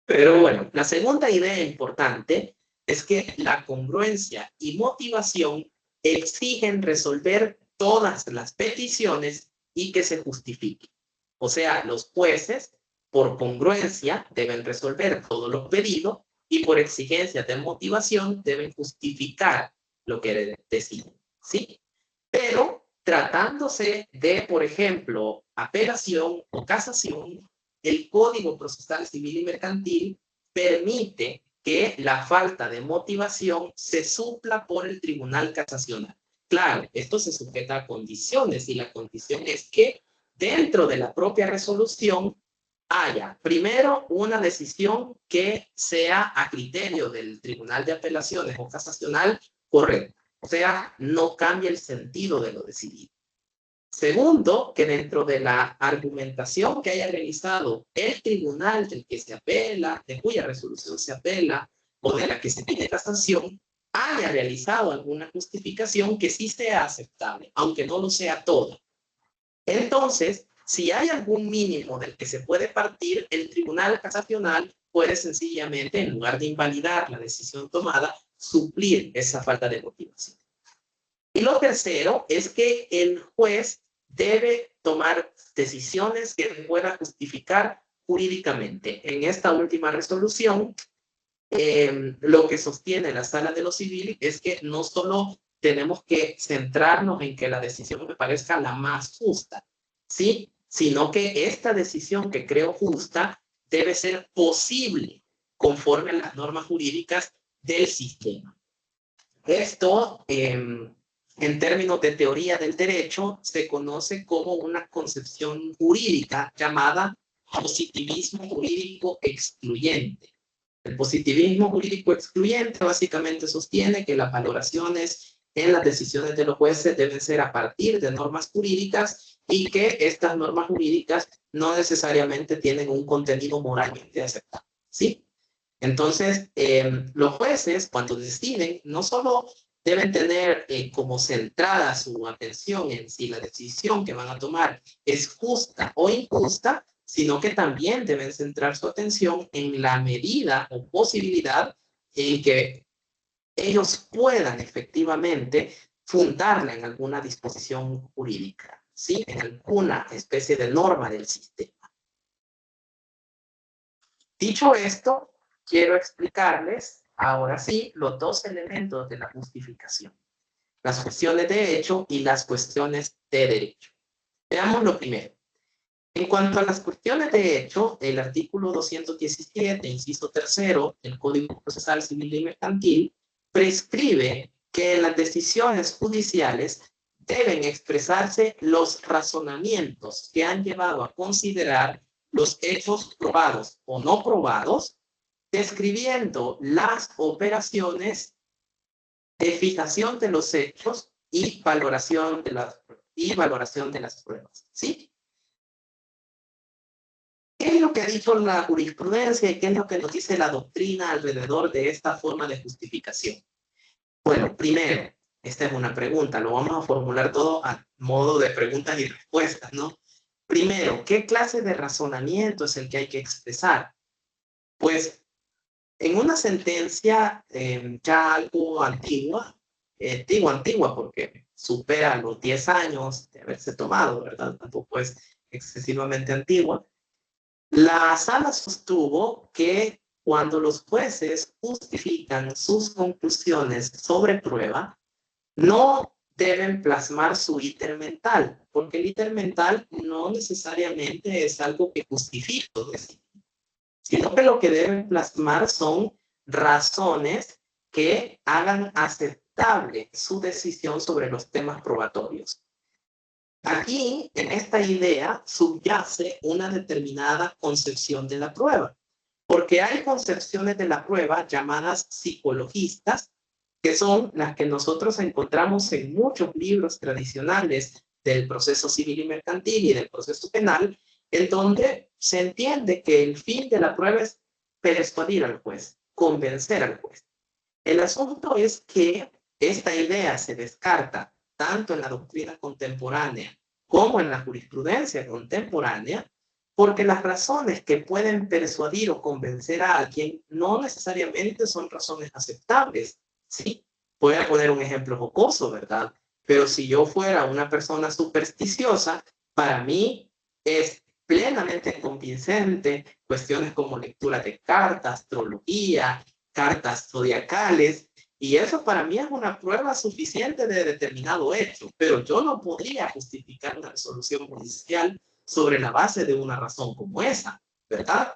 Pero bueno, la segunda idea importante es que la congruencia y motivación exigen resolver todas las peticiones y que se justifique. O sea, los jueces, por congruencia, deben resolver todo lo pedido y por exigencia de motivación deben justificar lo que deciden, ¿sí? Pero Tratándose de, por ejemplo, apelación o casación, el Código Procesal Civil y Mercantil permite que la falta de motivación se supla por el Tribunal Casacional. Claro, esto se sujeta a condiciones y la condición es que dentro de la propia resolución haya, primero, una decisión que sea a criterio del Tribunal de Apelaciones o Casacional correcta. O sea, no cambia el sentido de lo decidido. Segundo, que dentro de la argumentación que haya realizado el tribunal del que se apela, de cuya resolución se apela, o de la que se pide casación, haya realizado alguna justificación que sí sea aceptable, aunque no lo sea toda. Entonces, si hay algún mínimo del que se puede partir, el tribunal casacional puede sencillamente, en lugar de invalidar la decisión tomada, suplir esa falta de motivación. Y lo tercero es que el juez debe tomar decisiones que pueda justificar jurídicamente. En esta última resolución, lo que sostiene la Sala de lo Civil es que no solo tenemos que centrarnos en que la decisión me parezca la más justa, ¿sí? Sino que esta decisión que creo justa debe ser posible conforme a las normas jurídicas del sistema. Esto, en términos de teoría del derecho, se conoce como una concepción jurídica llamada positivismo jurídico excluyente. El positivismo jurídico excluyente básicamente sostiene que las valoraciones en las decisiones de los jueces deben ser a partir de normas jurídicas y que estas normas jurídicas no necesariamente tienen un contenido moralmente aceptable, ¿sí? Entonces, los jueces, cuando deciden, no solo deben tener como centrada su atención en si la decisión que van a tomar es justa o injusta, sino que también deben centrar su atención en la medida o posibilidad en que ellos puedan efectivamente fundarla en alguna disposición jurídica, ¿sí? En alguna especie de norma del sistema. Dicho esto, quiero explicarles ahora sí los dos elementos de la justificación: las cuestiones de hecho y las cuestiones de derecho. Veamos lo primero. En cuanto a las cuestiones de hecho, el artículo 217, inciso tercero, del Código Procesal Civil y Mercantil, prescribe que en las decisiones judiciales deben expresarse los razonamientos que han llevado a considerar los hechos probados o no probados, describiendo las operaciones de fijación de los hechos y valoración de las pruebas, ¿sí? ¿Qué es lo que ha dicho la jurisprudencia y qué es lo que nos dice la doctrina alrededor de esta forma de justificación? Bueno, primero, esta es una pregunta, lo vamos a formular todo a modo de preguntas y respuestas, ¿no? Primero, ¿qué clase de razonamiento es el que hay que expresar? Pues, en una sentencia ya algo antigua, antigua porque supera los 10 años de haberse tomado, ¿verdad? Tampoco es excesivamente antigua. La sala sostuvo que cuando los jueces justifican sus conclusiones sobre prueba, no deben plasmar su íter mental, porque el íter mental no necesariamente es algo que justifique, sino que lo que deben plasmar son razones que hagan aceptable su decisión sobre los temas probatorios. Aquí, en esta idea, subyace una determinada concepción de la prueba, porque hay concepciones de la prueba llamadas psicologistas, que son las que nosotros encontramos en muchos libros tradicionales del proceso civil y mercantil y del proceso penal, en donde se entiende que el fin de la prueba es persuadir al juez, convencer al juez. El asunto es que esta idea se descarta tanto en la doctrina contemporánea como en la jurisprudencia contemporánea, porque las razones que pueden persuadir o convencer a alguien no necesariamente son razones aceptables, ¿sí? Voy a poner un ejemplo jocoso, ¿verdad? Pero si yo fuera una persona supersticiosa, para mí es plenamente convincente cuestiones como lectura de cartas, astrología, cartas zodiacales, Y eso para mí es una prueba suficiente de determinado hecho, pero yo no podría justificar una resolución judicial sobre la base de una razón como esa, ¿verdad?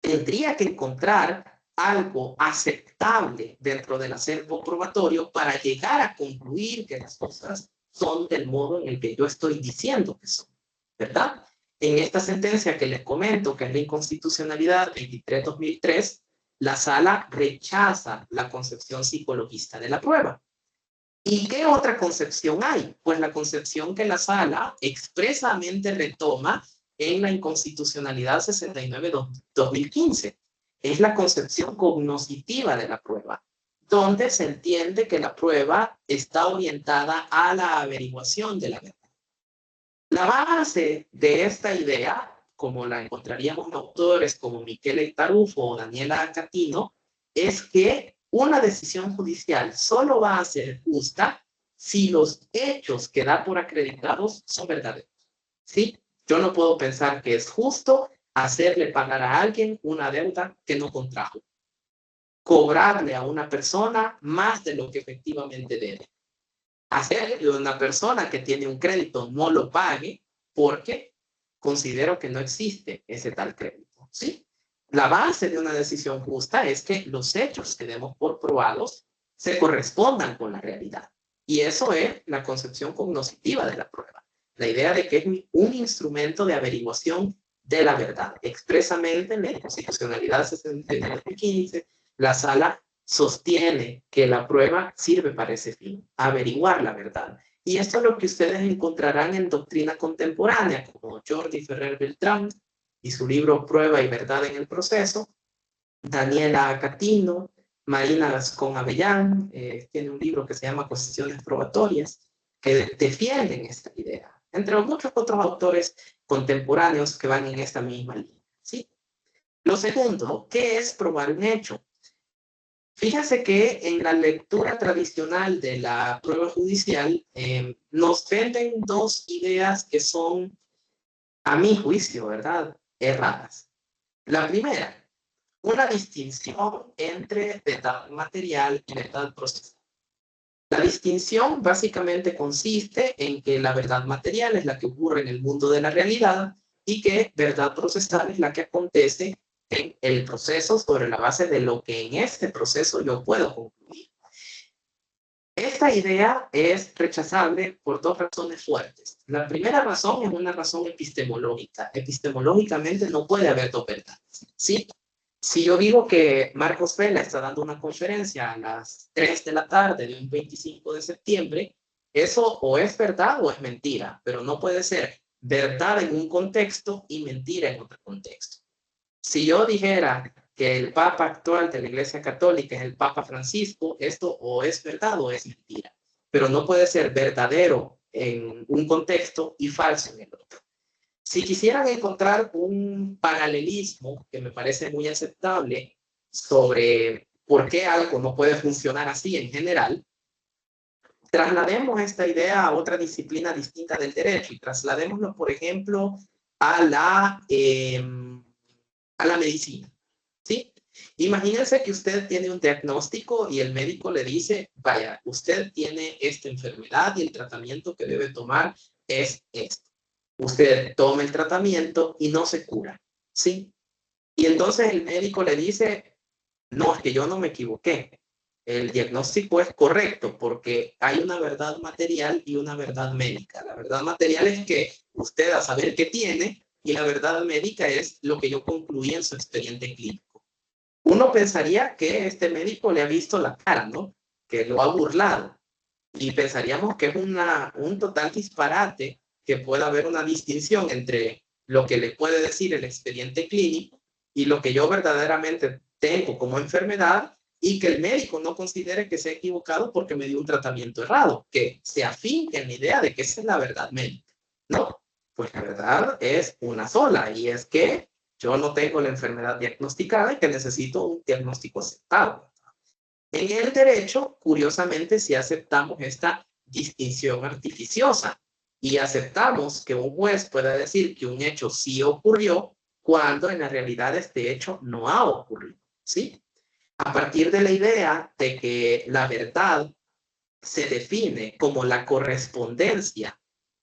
Tendría que encontrar algo aceptable dentro del acervo probatorio para llegar a concluir que las cosas son del modo en el que yo estoy diciendo que son, ¿verdad? En esta sentencia que les comento, que es la inconstitucionalidad 23-2003, la sala rechaza la concepción psicologista de la prueba. ¿Y qué otra concepción hay? Pues la concepción que la sala expresamente retoma en la inconstitucionalidad 69-2015. Es la concepción cognoscitiva de la prueba, donde se entiende que la prueba está orientada a la averiguación de la verdad. La base de esta idea, como la encontraríamos en autores como Michele Tarufo o Daniela Catino, es que una decisión judicial solo va a ser justa si los hechos que da por acreditados son verdaderos. ¿Sí? Yo no puedo pensar que es justo hacerle pagar a alguien una deuda que no contrajo. Cobrarle a una persona más de lo que efectivamente debe. Hacer que una persona que tiene un crédito no lo pague porque considero que no existe ese tal crédito. ¿Sí? La base de una decisión justa es que los hechos que demos por probados se correspondan con la realidad. Y eso es la concepción cognoscitiva de la prueba. La idea de que es un instrumento de averiguación de la verdad. Expresamente en la constitucionalidad 69-15, la sala sostiene que la prueba sirve para ese fin, averiguar la verdad. Y esto es lo que ustedes encontrarán en doctrina contemporánea, como Jordi Ferrer Beltrán y su libro Prueba y Verdad en el Proceso, Daniela Catino, Marina Gascón Avellán, tiene un libro que se llama Cuestiones Probatorias, que defienden esta idea, entre muchos otros autores contemporáneos que van en esta misma línea. ¿Sí? Lo segundo, ¿qué es probar un hecho? Fíjense que en la lectura tradicional de la prueba judicial nos venden dos ideas que son, a mi juicio, ¿verdad?, erradas. La primera, una distinción entre verdad material y verdad procesal. La distinción básicamente consiste en que la verdad material es la que ocurre en el mundo de la realidad y que verdad procesal es la que acontece en el proceso sobre la base de lo que en este proceso yo puedo concluir. Esta idea es rechazable por dos razones fuertes. La primera razón es una razón epistemológica. Epistemológicamente no puede haber dos verdades. ¿Sí? Si yo digo que Marcos Vela está dando una conferencia a las 3 de la tarde de un 25 de septiembre, eso o es verdad o es mentira, pero no puede ser verdad en un contexto y mentira en otro contexto. Si yo dijera que el Papa actual de la Iglesia Católica es el Papa Francisco, esto o es verdad o es mentira, pero no puede ser verdadero en un contexto y falso en el otro. Si quisieran encontrar un paralelismo que me parece muy aceptable sobre por qué algo no puede funcionar así en general, traslademos esta idea a otra disciplina distinta del derecho y trasladémoslo, por ejemplo, a la medicina. ¿Sí? Imagínense que usted tiene un diagnóstico y el médico le dice, vaya, usted tiene esta enfermedad y el tratamiento que debe tomar es esto. Usted toma el tratamiento y no se cura, ¿sí? Y entonces el médico le dice, no, es que yo no me equivoqué. El diagnóstico es correcto porque hay una verdad material y una verdad médica. La verdad material es que usted a saber qué tiene y la verdad médica es lo que yo concluí en su expediente clínico. Uno pensaría que este médico le ha visto la cara, ¿no? Que lo ha burlado. Y pensaríamos que es un total disparate que pueda haber una distinción entre lo que le puede decir el expediente clínico y lo que yo verdaderamente tengo como enfermedad y que el médico no considere que se ha equivocado porque me dio un tratamiento errado, que se afinque en la idea de que esa es la verdad médica. No, pues la verdad es una sola y es que yo no tengo la enfermedad diagnosticada y que necesito un diagnóstico aceptado. En el derecho, curiosamente, sí aceptamos esta distinción artificiosa y aceptamos que un juez pueda decir que un hecho sí ocurrió cuando en la realidad este hecho no ha ocurrido, ¿sí? a partir de la idea de que la verdad se define como la correspondencia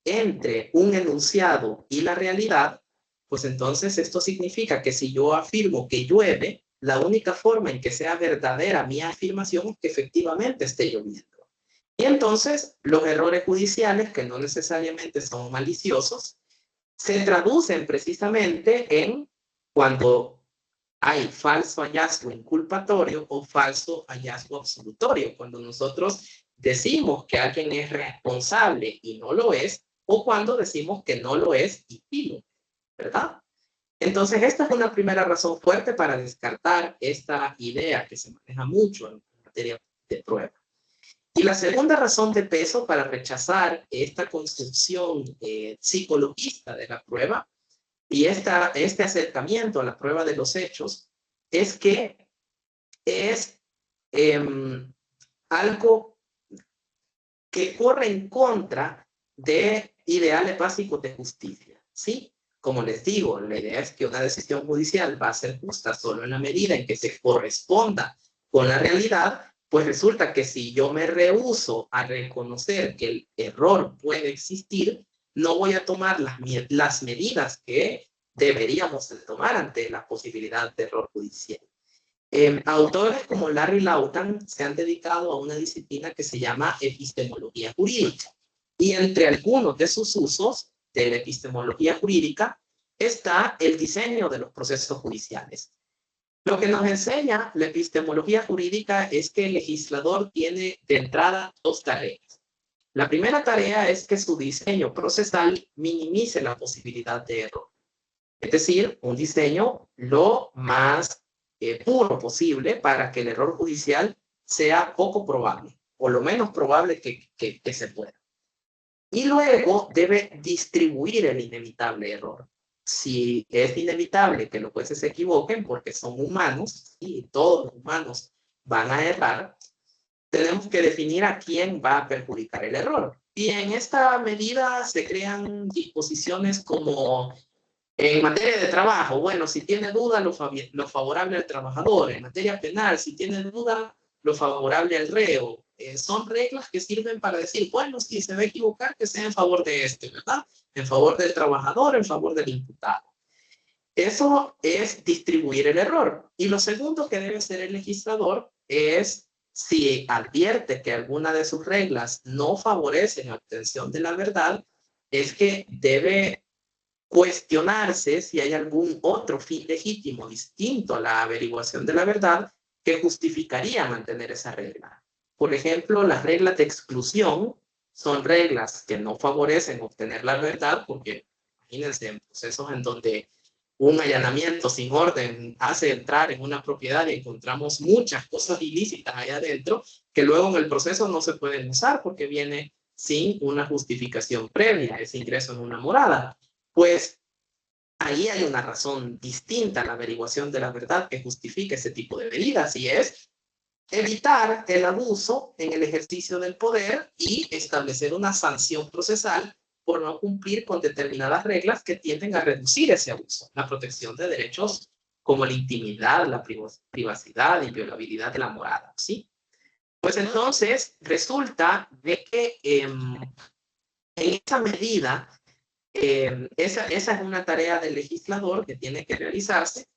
entre un enunciado y la realidad, pues entonces esto significa que si yo afirmo que llueve, la única forma en que sea verdadera mi afirmación es que efectivamente esté lloviendo. Y entonces los errores judiciales, que no necesariamente son maliciosos, se traducen precisamente en cuando hay falso hallazgo inculpatorio o falso hallazgo absolutorio, cuando nosotros decimos que alguien es responsable y no lo es, o cuando decimos que no lo es y sí lo es, ¿verdad? Entonces, esta es una primera razón fuerte para descartar esta idea que se maneja mucho en materia de prueba. Y la segunda razón de peso para rechazar esta concepción psicologista de la prueba y este acercamiento a la prueba de los hechos es que es algo que corre en contra de ideales básicos de justicia, ¿sí? Como les digo, la idea es que una decisión judicial va a ser justa solo en la medida en que se corresponda con la realidad, pues resulta que si yo me rehúso a reconocer que el error puede existir, no voy a tomar las medidas que deberíamos tomar ante la posibilidad de error judicial. Autores como Larry Lautan se han dedicado a una disciplina que se llama epistemología jurídica. Y entre algunos de sus usos de la epistemología jurídica está el diseño de los procesos judiciales. Lo que nos enseña la epistemología jurídica es que el legislador tiene de entrada dos tareas. La primera tarea es que su diseño procesal minimice la posibilidad de error. Es decir, un diseño lo más puro posible para que el error judicial sea poco probable, o lo menos probable que se pueda. Y luego debe distribuir el inevitable error. Si es inevitable que los jueces se equivoquen, porque son humanos, y todos los humanos van a errar, tenemos que definir a quién va a perjudicar el error. Y en esta medida se crean disposiciones como en materia de trabajo, bueno, si tiene duda, lo favorable al trabajador. En materia penal, si tiene duda, lo favorable al reo. Son reglas que sirven para decir, bueno, si se va a equivocar, que sea en favor de este, ¿verdad? En favor del trabajador, en favor del imputado. Eso es distribuir el error. Y lo segundo que debe hacer el legislador es, si advierte que alguna de sus reglas no favorece la obtención de la verdad, es que debe cuestionarse si hay algún otro fin legítimo distinto a la averiguación de la verdad que justificaría mantener esa regla. Por ejemplo, las reglas de exclusión son reglas que no favorecen obtener la verdad porque, imagínense, en procesos en donde un allanamiento sin orden hace entrar en una propiedad y encontramos muchas cosas ilícitas allá adentro que luego en el proceso no se pueden usar porque viene sin una justificación previa, ese ingreso en una morada. Pues ahí hay una razón distinta a la averiguación de la verdad que justifica ese tipo de medidas y es evitar el abuso en el ejercicio del poder y establecer una sanción procesal por no cumplir con determinadas reglas que tienden a reducir ese abuso, la protección de derechos como la intimidad, la privacidad y violabilidad de la morada, ¿sí? Pues entonces resulta de que en esa medida esa es una tarea del legislador que tiene que realizarse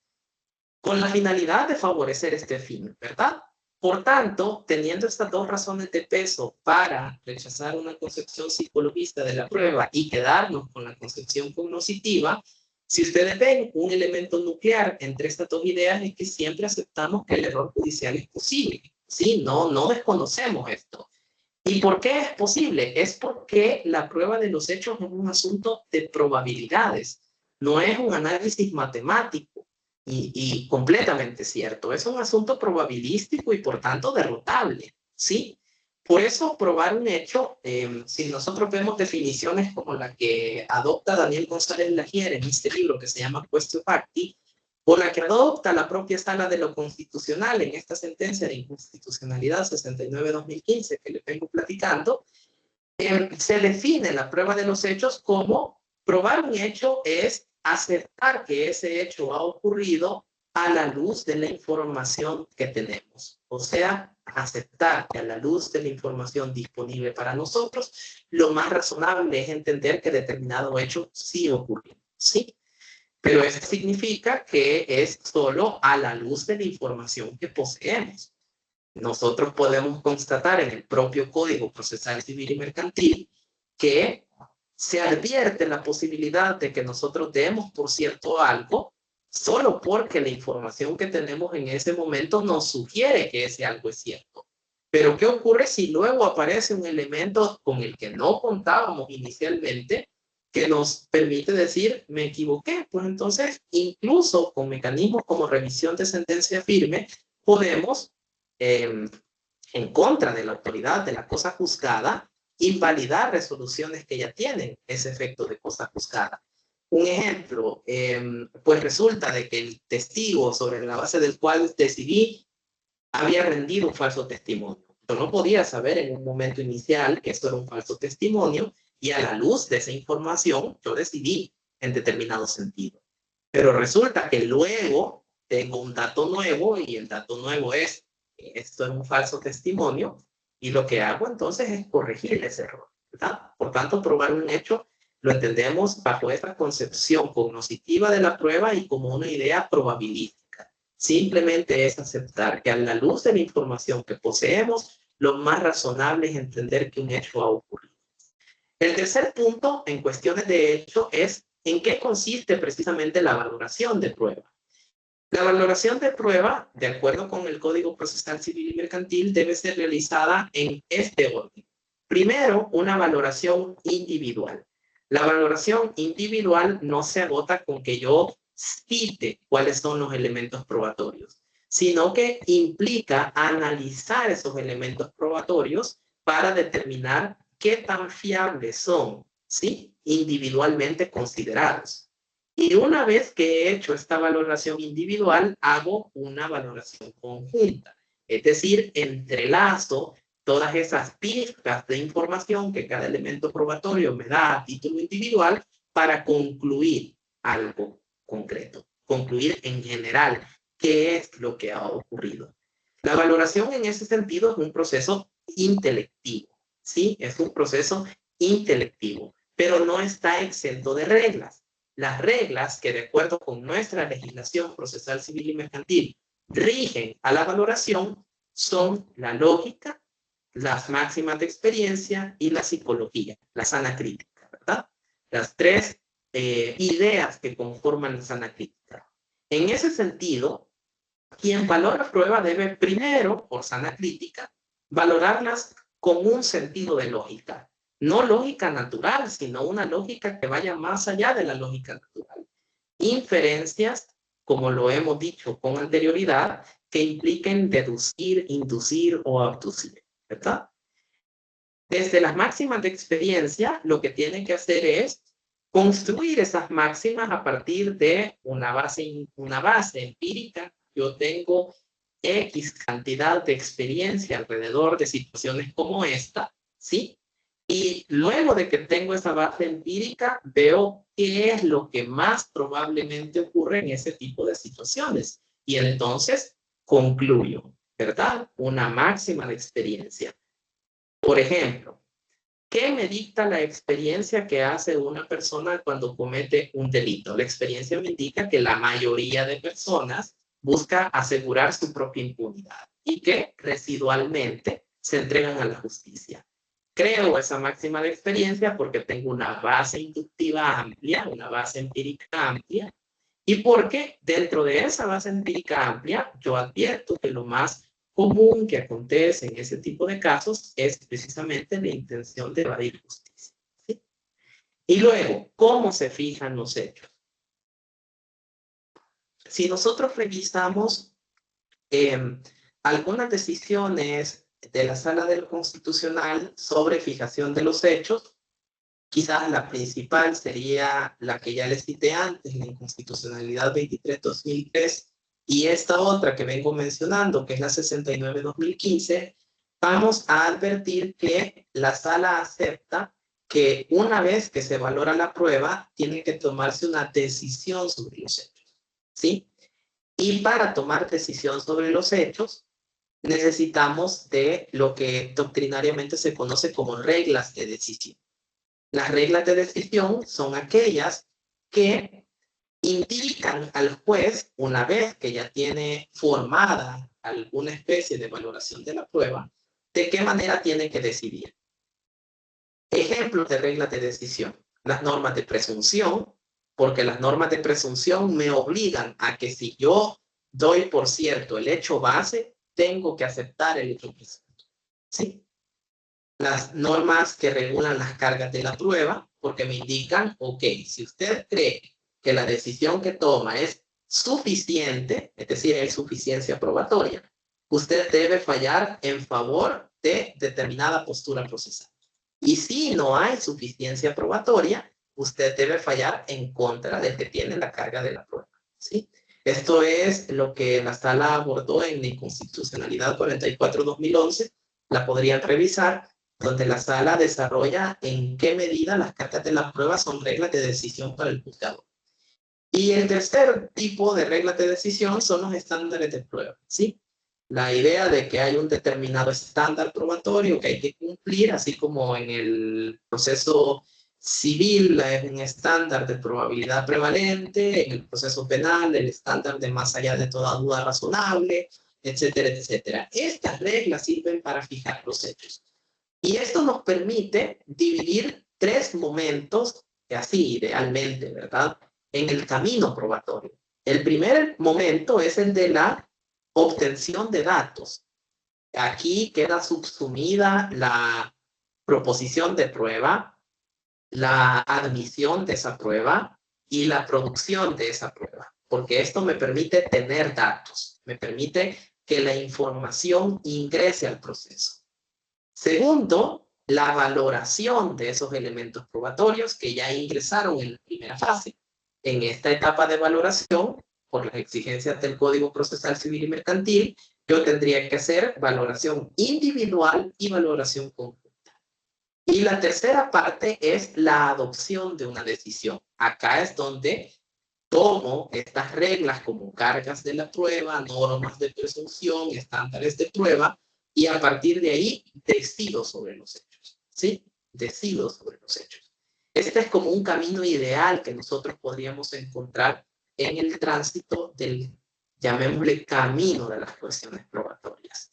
con la finalidad de favorecer este fin, ¿verdad? Por tanto, teniendo estas dos razones de peso para rechazar una concepción psicologista de la prueba y quedarnos con la concepción cognoscitiva, si ustedes ven un elemento nuclear entre estas dos ideas es que siempre aceptamos que el error judicial es posible. Sí, no desconocemos esto. ¿Y por qué es posible? Es porque la prueba de los hechos es un asunto de probabilidades, no es un análisis matemático y completamente cierto, es un asunto probabilístico y por tanto derrotable, ¿sí? Por eso probar un hecho, si nosotros vemos definiciones como la que adopta Daniel González Lagier en este libro que se llama Quaestio Facti, o la que adopta la propia Sala de lo Constitucional en esta sentencia de inconstitucionalidad 69-2015 que les vengo platicando, se define la prueba de los hechos como probar un hecho es aceptar que ese hecho ha ocurrido a la luz de la información que tenemos. O sea, aceptar que a la luz de la información disponible para nosotros, lo más razonable es entender que determinado hecho sí ocurrió, ¿sí? Pero esto significa que es solo a la luz de la información que poseemos. Nosotros podemos constatar en el propio Código Procesal Civil y Mercantil que se advierte la posibilidad de que nosotros demos por cierto algo solo porque la información que tenemos en ese momento nos sugiere que ese algo es cierto. Pero ¿qué ocurre si luego aparece un elemento con el que no contábamos inicialmente que nos permite decir, me equivoqué? Pues entonces, incluso con mecanismos como revisión de sentencia firme, podemos, en contra de la autoridad de la cosa juzgada, invalidar resoluciones que ya tienen ese efecto de cosa juzgada. Un ejemplo, pues resulta de que el testigo sobre la base del cual decidí había rendido un falso testimonio. Yo no podía saber en un momento inicial que esto era un falso testimonio y a la luz de esa información yo decidí en determinado sentido. Pero resulta que luego tengo un dato nuevo y el dato nuevo es que esto es un falso testimonio y lo que hago entonces es corregir ese error, ¿verdad? Por tanto, probar un hecho lo entendemos bajo esta concepción cognoscitiva de la prueba y como una idea probabilística. Simplemente es aceptar que a la luz de la información que poseemos, lo más razonable es entender que un hecho ha ocurrido. El tercer punto en cuestiones de hecho es en qué consiste precisamente la valoración de prueba. La valoración de prueba, de acuerdo con el Código Procesal Civil y Mercantil, debe ser realizada en este orden. Primero, una valoración individual. La valoración individual no se agota con que yo cite cuáles son los elementos probatorios, sino que implica analizar esos elementos probatorios para determinar qué tan fiables son, ¿sí? Individualmente considerados. Y una vez que he hecho esta valoración individual, hago una valoración conjunta. Es decir, entrelazo todas esas pistas de información que cada elemento probatorio me da a título individual para concluir algo concreto, concluir en general qué es lo que ha ocurrido. La valoración en ese sentido es un proceso intelectivo, ¿sí? Es un proceso intelectivo, pero no está exento de reglas. Las reglas que, de acuerdo con nuestra legislación procesal civil y mercantil, rigen a la valoración son la lógica, las máximas de experiencia y la psicología, la sana crítica, ¿verdad? Las tres ideas que conforman la sana crítica. En ese sentido, quien valora prueba debe primero, por sana crítica, valorarlas con un sentido de lógica. No lógica natural, sino una lógica que vaya más allá de la lógica natural. Inferencias, como lo hemos dicho con anterioridad, que impliquen deducir, inducir o abducir, ¿verdad? Desde las máximas de experiencia, lo que tienen que hacer es construir esas máximas a partir de una base empírica. Yo tengo X cantidad de experiencia alrededor de situaciones como esta, ¿sí? Y luego de que tengo esa base empírica, veo qué es lo que más probablemente ocurre en ese tipo de situaciones. Y entonces concluyo, ¿verdad? Una máxima de experiencia. Por ejemplo, ¿qué me dicta la experiencia que hace una persona cuando comete un delito? La experiencia me indica que la mayoría de personas busca asegurar su propia impunidad y que residualmente se entregan a la justicia. Creo esa máxima de experiencia porque tengo una base inductiva amplia, una base empírica amplia, y porque dentro de esa base empírica amplia yo advierto que lo más común que acontece en ese tipo de casos es precisamente la intención de evadir justicia, ¿sí? Y luego, ¿cómo se fijan los hechos? Si nosotros revisamos algunas decisiones de la Sala del Constitucional sobre fijación de los hechos, quizás la principal sería la que ya les cité antes, la Inconstitucionalidad 23-2003, y esta otra que vengo mencionando, que es la 69-2015, vamos a advertir que la sala acepta que una vez que se valora la prueba, tiene que tomarse una decisión sobre los hechos, ¿sí? Y para tomar decisión sobre los hechos, necesitamos de lo que doctrinariamente se conoce como reglas de decisión. Las reglas de decisión son aquellas que indican al juez, una vez que ya tiene formada alguna especie de valoración de la prueba, de qué manera tiene que decidir. Ejemplos de reglas de decisión: las normas de presunción, porque las normas de presunción me obligan a que si yo doy por cierto el hecho base, tengo que aceptar el hecho presunto. ¿Sí? Las normas que regulan las cargas de la prueba, porque me indican, ok, si usted cree que la decisión que toma es suficiente, es decir, hay suficiencia probatoria, usted debe fallar en favor de determinada postura procesal. Y si no hay suficiencia probatoria, usted debe fallar en contra del que tiene la carga de la prueba. ¿Sí? Esto es lo que la sala abordó en la Inconstitucionalidad 44-2011. La podrían revisar, donde la sala desarrolla en qué medida las cargas de la prueba son reglas de decisión para el juzgado. Y el tercer tipo de reglas de decisión son los estándares de prueba. ¿Sí? La idea de que hay un determinado estándar probatorio que hay que cumplir, así como en el proceso civil es un estándar de probabilidad prevalente, en el proceso penal el estándar de más allá de toda duda razonable, etcétera, etcétera. Estas reglas sirven para fijar los hechos. Y esto nos permite dividir tres momentos, así idealmente, ¿verdad?, en el camino probatorio. El primer momento es el de la obtención de datos. Aquí queda subsumida la proposición de prueba, la admisión de esa prueba y la producción de esa prueba, porque esto me permite tener datos, me permite que la información ingrese al proceso. Segundo, la valoración de esos elementos probatorios que ya ingresaron en la primera fase. En esta etapa de valoración, por las exigencias del Código Procesal Civil y Mercantil, yo tendría que hacer valoración individual y valoración conjunta. Y la tercera parte es la adopción de una decisión. Acá es donde tomo estas reglas como cargas de la prueba, normas de presunción, estándares de prueba, y a partir de ahí decido sobre los hechos. ¿Sí? Decido sobre los hechos. Este es como un camino ideal que nosotros podríamos encontrar en el tránsito del, llamémosle, camino de las cuestiones probatorias.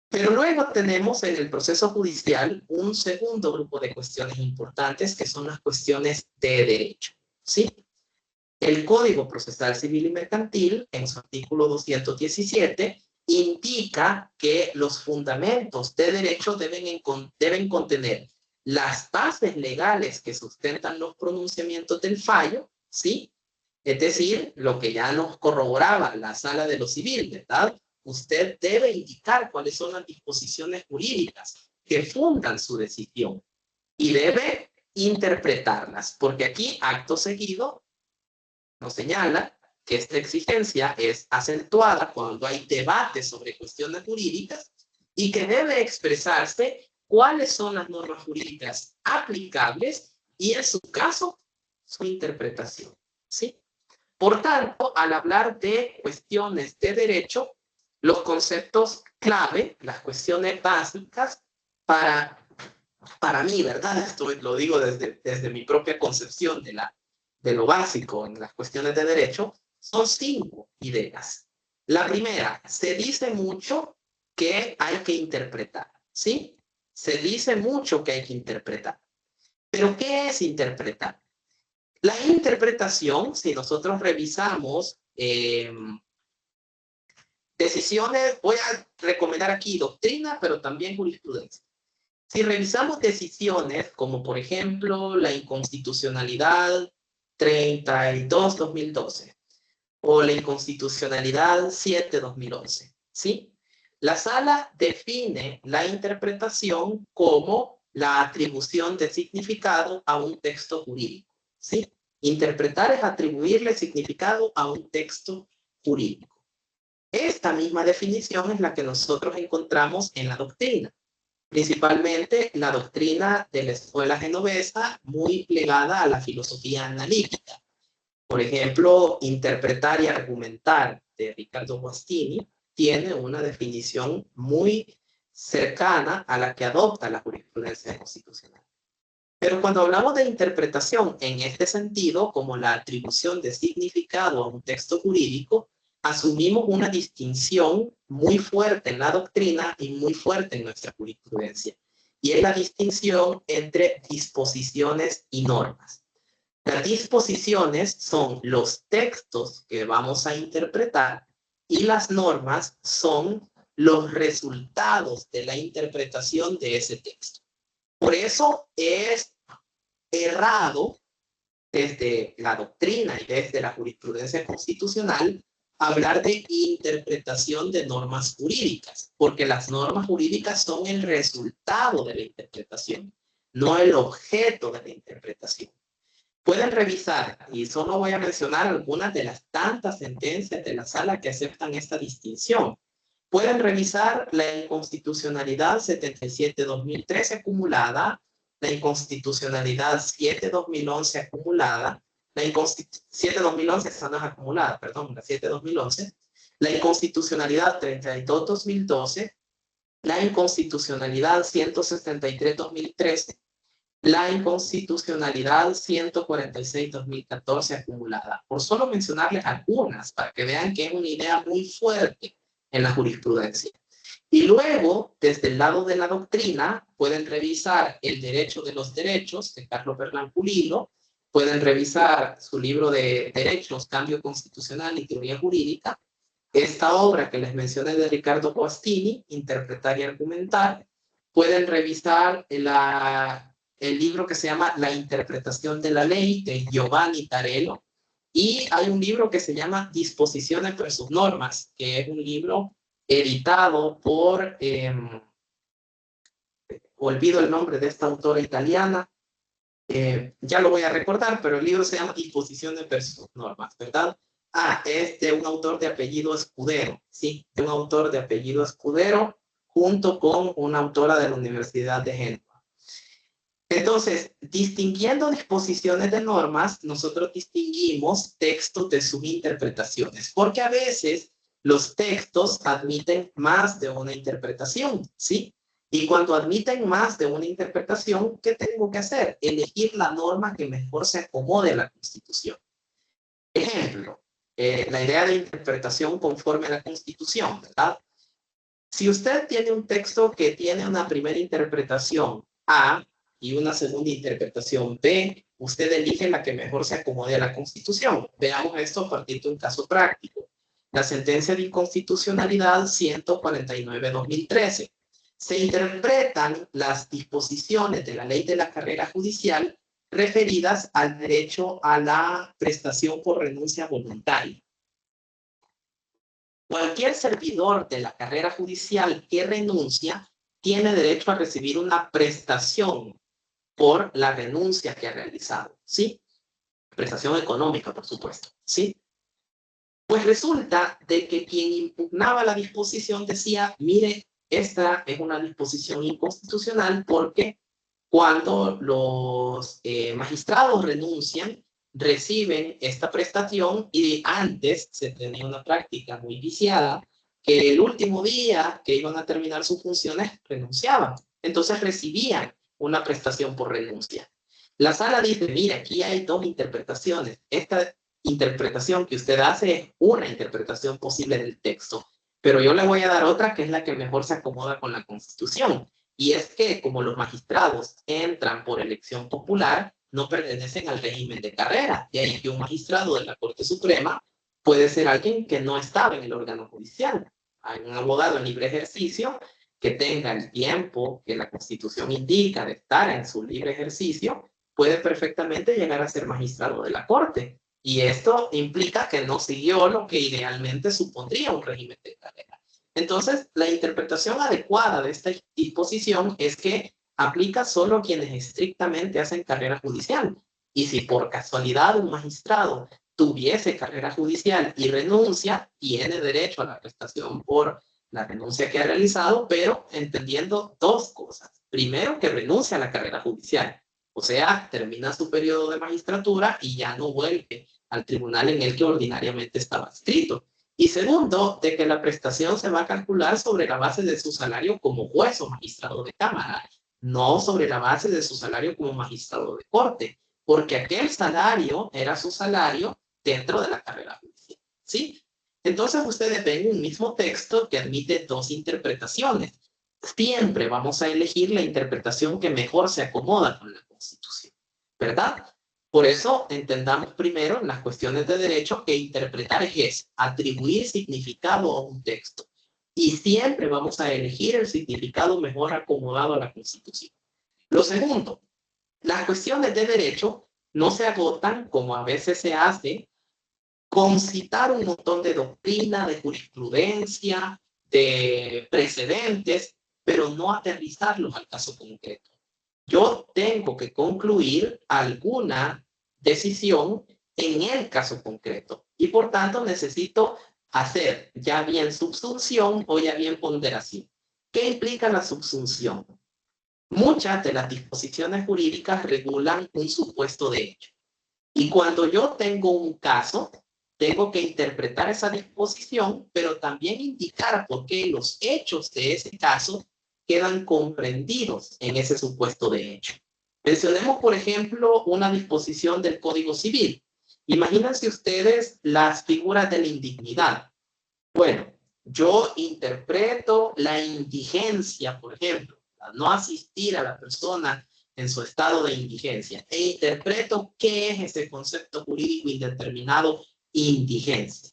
Pero luego tenemos en el proceso judicial un segundo grupo de cuestiones importantes, que son las cuestiones de derecho. ¿Sí? El Código Procesal Civil y Mercantil, en su artículo 217, indica que los fundamentos de derecho deben contener las bases legales que sustentan los pronunciamientos del fallo, ¿sí? Es decir, lo que ya nos corroboraba la Sala de lo Civil, ¿verdad? Usted debe indicar cuáles son las disposiciones jurídicas que fundan su decisión y debe interpretarlas, porque aquí, acto seguido, nos señala que esta exigencia es acentuada cuando hay debate sobre cuestiones jurídicas y que debe expresarse cuáles son las normas jurídicas aplicables y, en su caso, su interpretación. ¿Sí? Por tanto, al hablar de cuestiones de derecho, los conceptos clave, las cuestiones básicas para mí, ¿verdad? Esto lo digo desde mi propia concepción de lo básico en las cuestiones de derecho, son 5 ideas. La primera, se dice mucho que hay que interpretar, ¿sí? Se dice mucho que hay que interpretar. ¿Pero qué es interpretar? La interpretación, si nosotros revisamos decisiones, voy a recomendar aquí doctrina, pero también jurisprudencia. Si revisamos decisiones como, por ejemplo, la inconstitucionalidad 32-2012 o la inconstitucionalidad 7-2011, ¿sí? La sala define la interpretación como la atribución de significado a un texto jurídico, ¿sí? Interpretar es atribuirle significado a un texto jurídico. Esta misma definición es la que nosotros encontramos en la doctrina, principalmente la doctrina de la escuela genovesa, muy plegada a la filosofía analítica. Por ejemplo, interpretar y argumentar de Ricardo Guastini tiene una definición muy cercana a la que adopta la jurisprudencia constitucional. Pero cuando hablamos de interpretación en este sentido, como la atribución de significado a un texto jurídico, asumimos una distinción muy fuerte en la doctrina y muy fuerte en nuestra jurisprudencia. Y es la distinción entre disposiciones y normas. Las disposiciones son los textos que vamos a interpretar y las normas son los resultados de la interpretación de ese texto. Por eso es errado desde la doctrina y desde la jurisprudencia constitucional hablar de interpretación de normas jurídicas, porque las normas jurídicas son el resultado de la interpretación, no el objeto de la interpretación. Pueden revisar, y solo voy a mencionar algunas de las tantas sentencias de la sala que aceptan esta distinción. Pueden revisar la inconstitucionalidad 77-2013 acumulada, la inconstitucionalidad 7-2011 acumulada, la 7-2011, esa no es acumulada, perdón, la 7-2011, la inconstitucionalidad 32-2012, la inconstitucionalidad 163-2013, la inconstitucionalidad 146-2014 acumulada. Por solo mencionarles algunas, para que vean que es una idea muy fuerte en la jurisprudencia. Y luego, desde el lado de la doctrina, pueden revisar El derecho de los derechos, de Carlos Berlán Pulilo, pueden revisar su libro de Derechos, Cambio Constitucional y Teoría Jurídica, esta obra que les mencioné de Ricardo Guastini, Interpretar y Argumentar, pueden revisar el libro que se llama La interpretación de la ley, de Giovanni Tarello, y hay un libro que se llama Disposiciones versus Normas, que es un libro editado por, olvido el nombre de esta autora italiana, ya lo voy a recordar, pero el libro se llama Disposiciones versus Normas, ¿verdad? Es de un autor de apellido Escudero, sí, de un autor de apellido Escudero, junto con una autora de la Universidad de Génova. Entonces, distinguiendo disposiciones de normas, nosotros distinguimos textos de sus interpretaciones, porque a veces los textos admiten más de una interpretación, ¿sí? Y cuando admiten más de una interpretación, ¿qué tengo que hacer? Elegir la norma que mejor se acomode a la Constitución. Ejemplo, la idea de interpretación conforme a la Constitución, ¿verdad? Si usted tiene un texto que tiene una primera interpretación A y una segunda interpretación B, usted elige la que mejor se acomode a la Constitución. Veamos esto a partir de un caso práctico. La sentencia de inconstitucionalidad 149-2013. Se interpretan las disposiciones de la ley de la carrera judicial referidas al derecho a la prestación por renuncia voluntaria. Cualquier servidor de la carrera judicial que renuncia tiene derecho a recibir una prestación por la renuncia que ha realizado, ¿sí? Prestación económica, por supuesto, ¿sí? Pues resulta de que quien impugnaba la disposición decía, mire, esta es una disposición inconstitucional porque cuando los magistrados renuncian, reciben esta prestación y antes se tenía una práctica muy viciada que el último día que iban a terminar sus funciones renunciaban. Entonces recibían una prestación por renuncia. La sala dice, mira, aquí hay dos interpretaciones. Esta interpretación que usted hace es una interpretación posible del texto, pero yo le voy a dar otra que es la que mejor se acomoda con la Constitución. Y es que como los magistrados entran por elección popular, no pertenecen al régimen de carrera. De ahí que un magistrado de la Corte Suprema puede ser alguien que no estaba en el órgano judicial. Hay un abogado en libre ejercicio que tenga el tiempo que la Constitución indica de estar en su libre ejercicio, puede perfectamente llegar a ser magistrado de la Corte. Y esto implica que no siguió lo que idealmente supondría un régimen de carrera. Entonces, la interpretación adecuada de esta disposición es que aplica solo a quienes estrictamente hacen carrera judicial. Y si por casualidad un magistrado tuviese carrera judicial y renuncia, tiene derecho a la prestación por la renuncia que ha realizado, pero entendiendo dos cosas. Primero, que renuncia a la carrera judicial. O sea, termina su periodo de magistratura y ya no vuelve al tribunal en el que ordinariamente estaba adscrito. Y segundo, de que la prestación se va a calcular sobre la base de su salario como juez o magistrado de cámara, no sobre la base de su salario como magistrado de corte, porque aquel salario era su salario dentro de la carrera judicial, ¿sí? Entonces ustedes ven un mismo texto que admite dos interpretaciones. Siempre vamos a elegir la interpretación que mejor se acomoda con la Constitución, ¿verdad? Por eso entendamos primero en las cuestiones de derecho que interpretar es atribuir significado a un texto. Y siempre vamos a elegir el significado mejor acomodado a la Constitución. Lo segundo, las cuestiones de derecho no se agotan, como a veces se hace, con citar un montón de doctrina, de jurisprudencia, de precedentes, pero no aterrizarlos al caso concreto. Yo tengo que concluir alguna decisión en el caso concreto y por tanto necesito hacer ya bien subsunción o ya bien ponderación. ¿Qué implica la subsunción? Muchas de las disposiciones jurídicas regulan un supuesto de hecho. Y cuando yo tengo un caso, tengo que interpretar esa disposición, pero también indicar por qué los hechos de ese caso quedan comprendidos en ese supuesto de hecho. Mencionemos, por ejemplo, una disposición del Código Civil. Imagínense ustedes las figuras de la indignidad. Bueno, yo interpreto la indigencia, por ejemplo, no asistir a la persona en su estado de indigencia, e interpreto qué es ese concepto jurídico indeterminado, indigencia.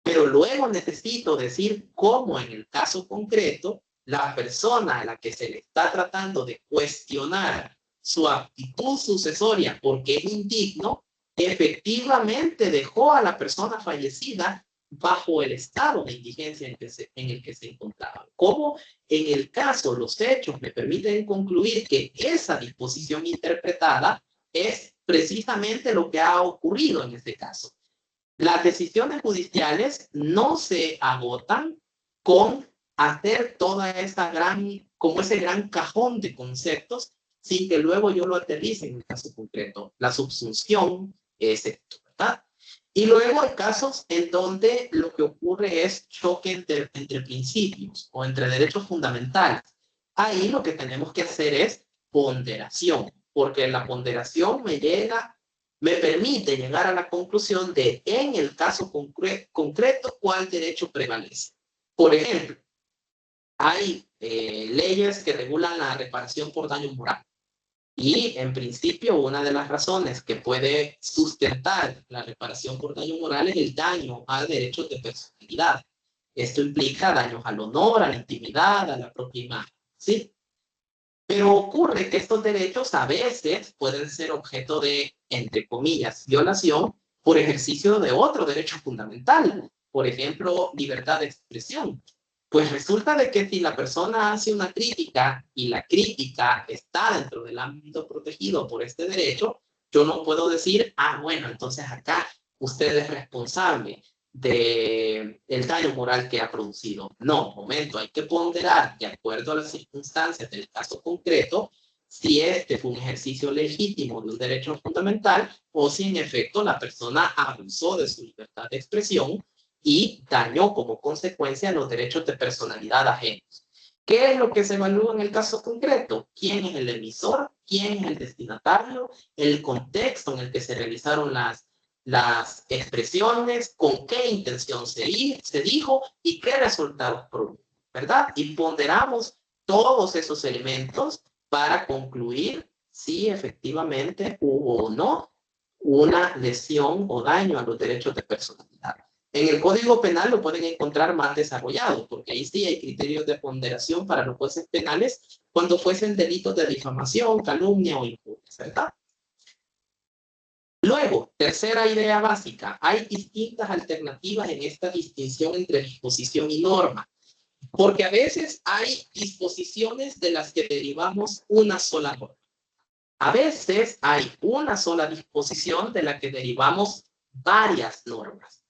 Pero luego necesito decir cómo en el caso concreto, la persona a la que se le está tratando de cuestionar su actitud sucesoria porque es indigno, efectivamente dejó a la persona fallecida bajo el estado de indigencia en el que se encontraba. Como en el caso los hechos me permiten concluir que esa disposición interpretada es precisamente lo que ha ocurrido en este caso. Las decisiones judiciales no se agotan con hacer toda esa como ese gran cajón de conceptos sin que luego yo lo aterrice en el caso concreto. La subsunción es esto, ¿verdad? Y luego hay casos en donde lo que ocurre es choque entre principios o entre derechos fundamentales. Ahí lo que tenemos que hacer es ponderación, porque la ponderación me permite llegar a la conclusión de, en el caso concreto, cuál derecho prevalece. Por ejemplo, hay leyes que regulan la reparación por daño moral. Y, en principio, una de las razones que puede sustentar la reparación por daño moral es el daño a derechos de personalidad. Esto implica daños al honor, a la intimidad, a la propia imagen, ¿sí? Pero ocurre que estos derechos a veces pueden ser objeto de, entre comillas, violación por ejercicio de otro derecho fundamental. Por ejemplo, libertad de expresión. Pues resulta de que si la persona hace una crítica y la crítica está dentro del ámbito protegido por este derecho, yo no puedo decir, bueno, entonces acá usted es responsable del daño moral que ha producido. No, momento, hay que ponderar de acuerdo a las circunstancias del caso concreto si este fue un ejercicio legítimo de un derecho fundamental o si en efecto la persona abusó de su libertad de expresión y dañó como consecuencia los derechos de personalidad ajenos. ¿Qué es lo que se evalúa en el caso concreto? ¿Quién es el emisor? ¿Quién es el destinatario? El contexto en el que se realizaron las expresiones, con qué intención se dijo y qué resultados produjo, ¿verdad? Y ponderamos todos esos elementos para concluir si efectivamente hubo o no una lesión o daño a los derechos de personalidad. En el Código Penal lo pueden encontrar más desarrollado, porque ahí sí hay criterios de ponderación para los jueces penales cuando fuesen delitos de difamación, calumnia o injuria, ¿verdad? Luego, tercera idea básica, hay distintas alternativas en esta distinción entre disposición y norma, porque a veces hay disposiciones de las que derivamos una sola norma. A veces hay una sola disposición de la que derivamos varias normas.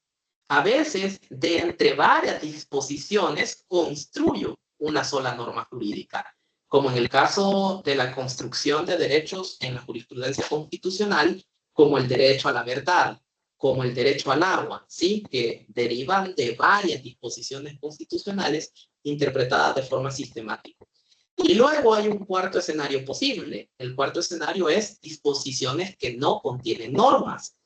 A veces, de entre varias disposiciones, construyo una sola norma jurídica, como en el caso de la construcción de derechos en la jurisprudencia constitucional, como el derecho a la verdad, como el derecho al agua, ¿sí? Que derivan de varias disposiciones constitucionales interpretadas de forma sistemática. Y luego hay un cuarto escenario posible. El cuarto escenario es disposiciones que no contienen normas.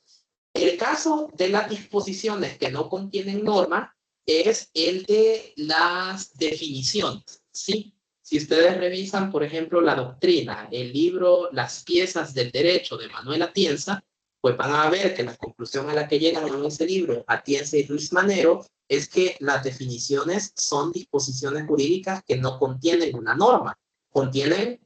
El caso de las disposiciones que no contienen norma es el de las definiciones, ¿sí? Si ustedes revisan, por ejemplo, la doctrina, el libro Las piezas del derecho de Manuel Atienza, pues van a ver que la conclusión a la que llegan en ese libro, Atienza y Ruiz Manero, es que las definiciones son disposiciones jurídicas que no contienen una norma, contienen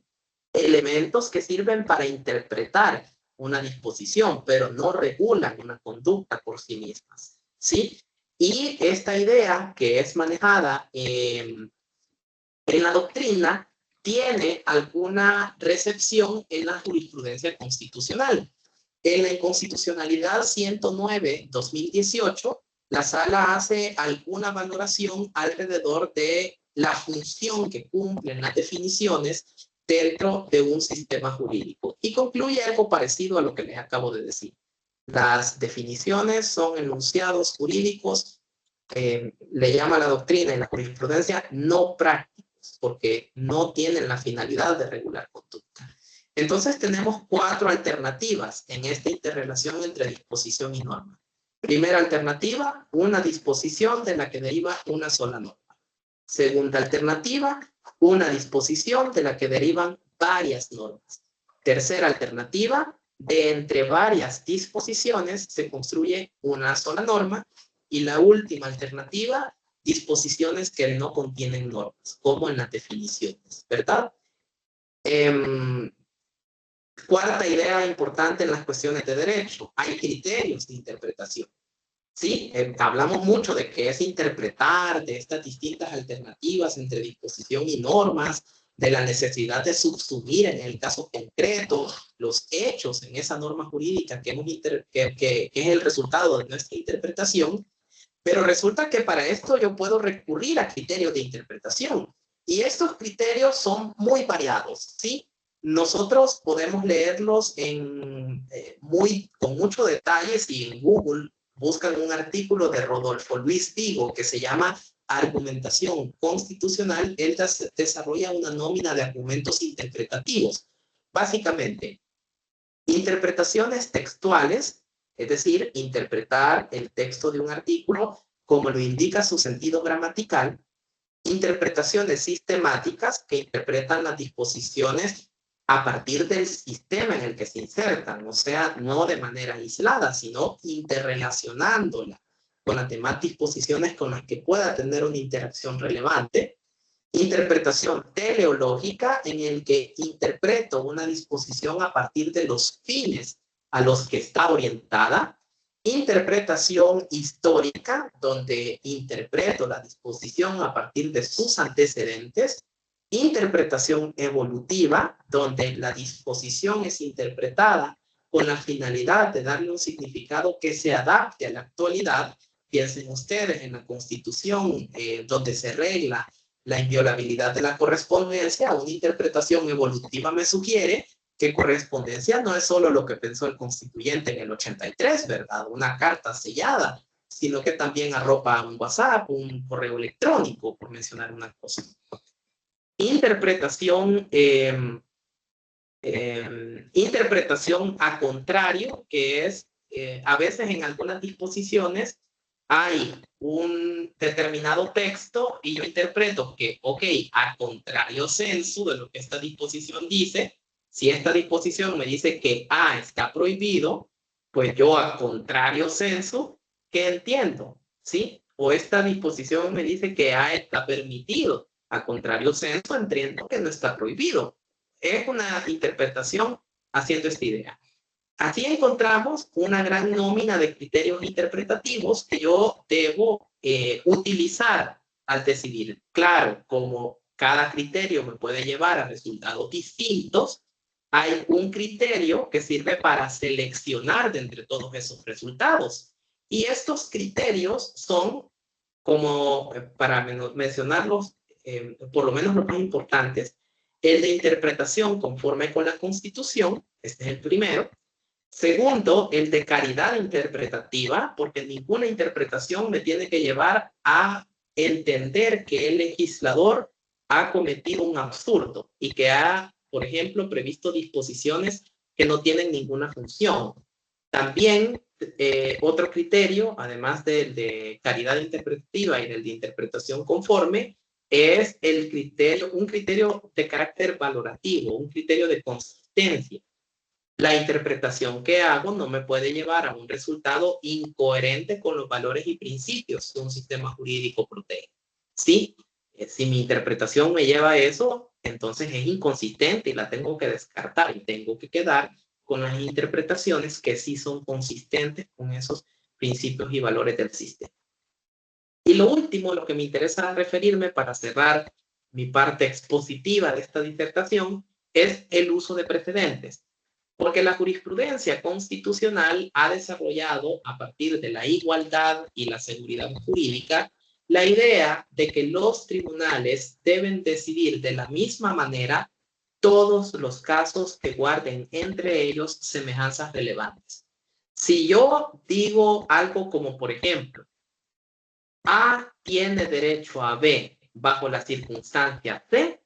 elementos que sirven para interpretar una disposición, pero no regulan una conducta por sí mismas, ¿sí? Y esta idea que es manejada en la doctrina tiene alguna recepción en la jurisprudencia constitucional. En la inconstitucionalidad 109-2018, la sala hace alguna valoración alrededor de la función que cumplen las definiciones dentro de un sistema jurídico y concluye algo parecido a lo que les acabo de decir. Las definiciones son enunciados jurídicos, le llama la doctrina y la jurisprudencia no prácticos, porque no tienen la finalidad de regular conducta. Entonces tenemos 4 alternativas en esta interrelación entre disposición y norma. Primera alternativa, una disposición de la que deriva una sola norma. Segunda alternativa, una disposición de la que derivan varias normas. Tercera alternativa, de entre varias disposiciones se construye una sola norma. Y la última alternativa, disposiciones que no contienen normas, como en las definiciones, ¿verdad? Cuarta idea importante en las cuestiones de derecho, hay criterios de interpretación. Sí, hablamos mucho de qué es interpretar, de estas distintas alternativas entre disposición y normas, de la necesidad de subsumir en el caso concreto los hechos en esa norma jurídica que es el resultado de nuestra interpretación, pero resulta que para esto yo puedo recurrir a criterios de interpretación y estos criterios son muy variados, ¿sí? Nosotros podemos leerlos con mucho detalle si en Google buscan un artículo de Rodolfo Luis Vigo que se llama Argumentación Constitucional. Él desarrolla una nómina de argumentos interpretativos. Básicamente, interpretaciones textuales, es decir, interpretar el texto de un artículo como lo indica su sentido gramatical. Interpretaciones sistemáticas que interpretan las disposiciones a partir del sistema en el que se insertan, o sea, no de manera aislada, sino interrelacionándola con las demás disposiciones con las que pueda tener una interacción relevante. Interpretación teleológica, en el que interpreto una disposición a partir de los fines a los que está orientada. Interpretación histórica, donde interpreto la disposición a partir de sus antecedentes. Interpretación evolutiva, donde la disposición es interpretada con la finalidad de darle un significado que se adapte a la actualidad. Piensen ustedes en la Constitución, donde se regla la inviolabilidad de la correspondencia. Una interpretación evolutiva me sugiere que correspondencia no es solo lo que pensó el constituyente en el 83, ¿verdad? Una carta sellada, sino que también arropa un WhatsApp, un correo electrónico, por mencionar una cosa. Interpretación a contrario, que es a veces en algunas disposiciones hay un determinado texto y yo interpreto que, ok, a contrario sensu de lo que esta disposición dice, si esta disposición me dice que A está prohibido, pues yo a contrario sensu, ¿qué entiendo? ¿Sí? O esta disposición me dice que A está permitido, a contrario sensu entiendo que no está prohibido. Es una interpretación haciendo esta idea. Así encontramos una gran nómina de criterios interpretativos que yo debo utilizar al decidir. Claro, como cada criterio me puede llevar a resultados distintos, hay un criterio que sirve para seleccionar de entre todos esos resultados. Y estos criterios son, como para mencionarlos, por lo menos los más importantes, el de interpretación conforme con la Constitución, este es el primero. Segundo, el de caridad interpretativa, porque ninguna interpretación me tiene que llevar a entender que el legislador ha cometido un absurdo y que ha, por ejemplo, previsto disposiciones que no tienen ninguna función. También otro criterio, además del de caridad interpretativa y del de interpretación conforme, es un criterio de carácter valorativo, un criterio de consistencia. La interpretación que hago no me puede llevar a un resultado incoherente con los valores y principios que un sistema jurídico protege. ¿Sí? Si mi interpretación me lleva a eso, entonces es inconsistente y la tengo que descartar y tengo que quedar con las interpretaciones que sí son consistentes con esos principios y valores del sistema. Y lo último, lo que me interesa referirme para cerrar mi parte expositiva de esta disertación, es el uso de precedentes. Porque la jurisprudencia constitucional ha desarrollado, a partir de la igualdad y la seguridad jurídica, la idea de que los tribunales deben decidir de la misma manera todos los casos que guarden entre ellos semejanzas relevantes. Si yo digo algo como, por ejemplo, A tiene derecho a B bajo la circunstancia C,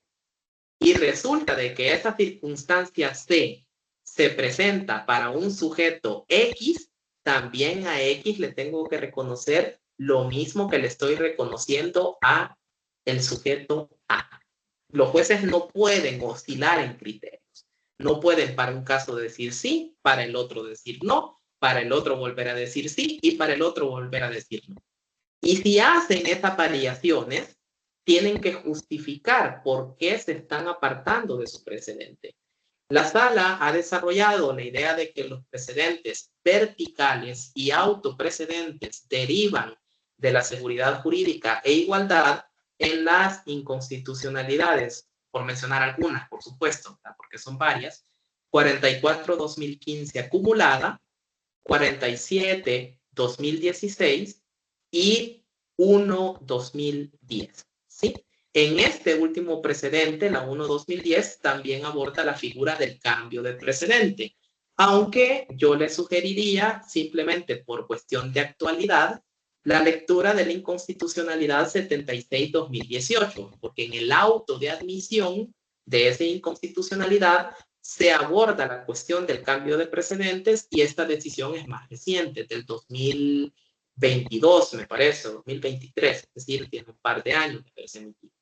y resulta de que esa circunstancia C se presenta para un sujeto X, también a X le tengo que reconocer lo mismo que le estoy reconociendo a el sujeto A. Los jueces no pueden oscilar en criterios. No pueden para un caso decir sí, para el otro decir no, para el otro volver a decir sí y para el otro volver a decir no. Y si hacen esas variaciones, tienen que justificar por qué se están apartando de su precedente. La sala ha desarrollado la idea de que los precedentes verticales y autoprecedentes derivan de la seguridad jurídica e igualdad en las inconstitucionalidades, por mencionar algunas, por supuesto, porque son varias: 44-2015 acumulada, 47-2016 y 1-2010, ¿sí? En este último precedente, la 1-2010, también aborda la figura del cambio de precedente, aunque yo le sugeriría, simplemente por cuestión de actualidad, la lectura de la inconstitucionalidad 76-2018, porque en el auto de admisión de esa inconstitucionalidad se aborda la cuestión del cambio de precedentes y esta decisión es más reciente, del 2022, me parece, 2023, es decir, tiene un par de años de haberse emitido.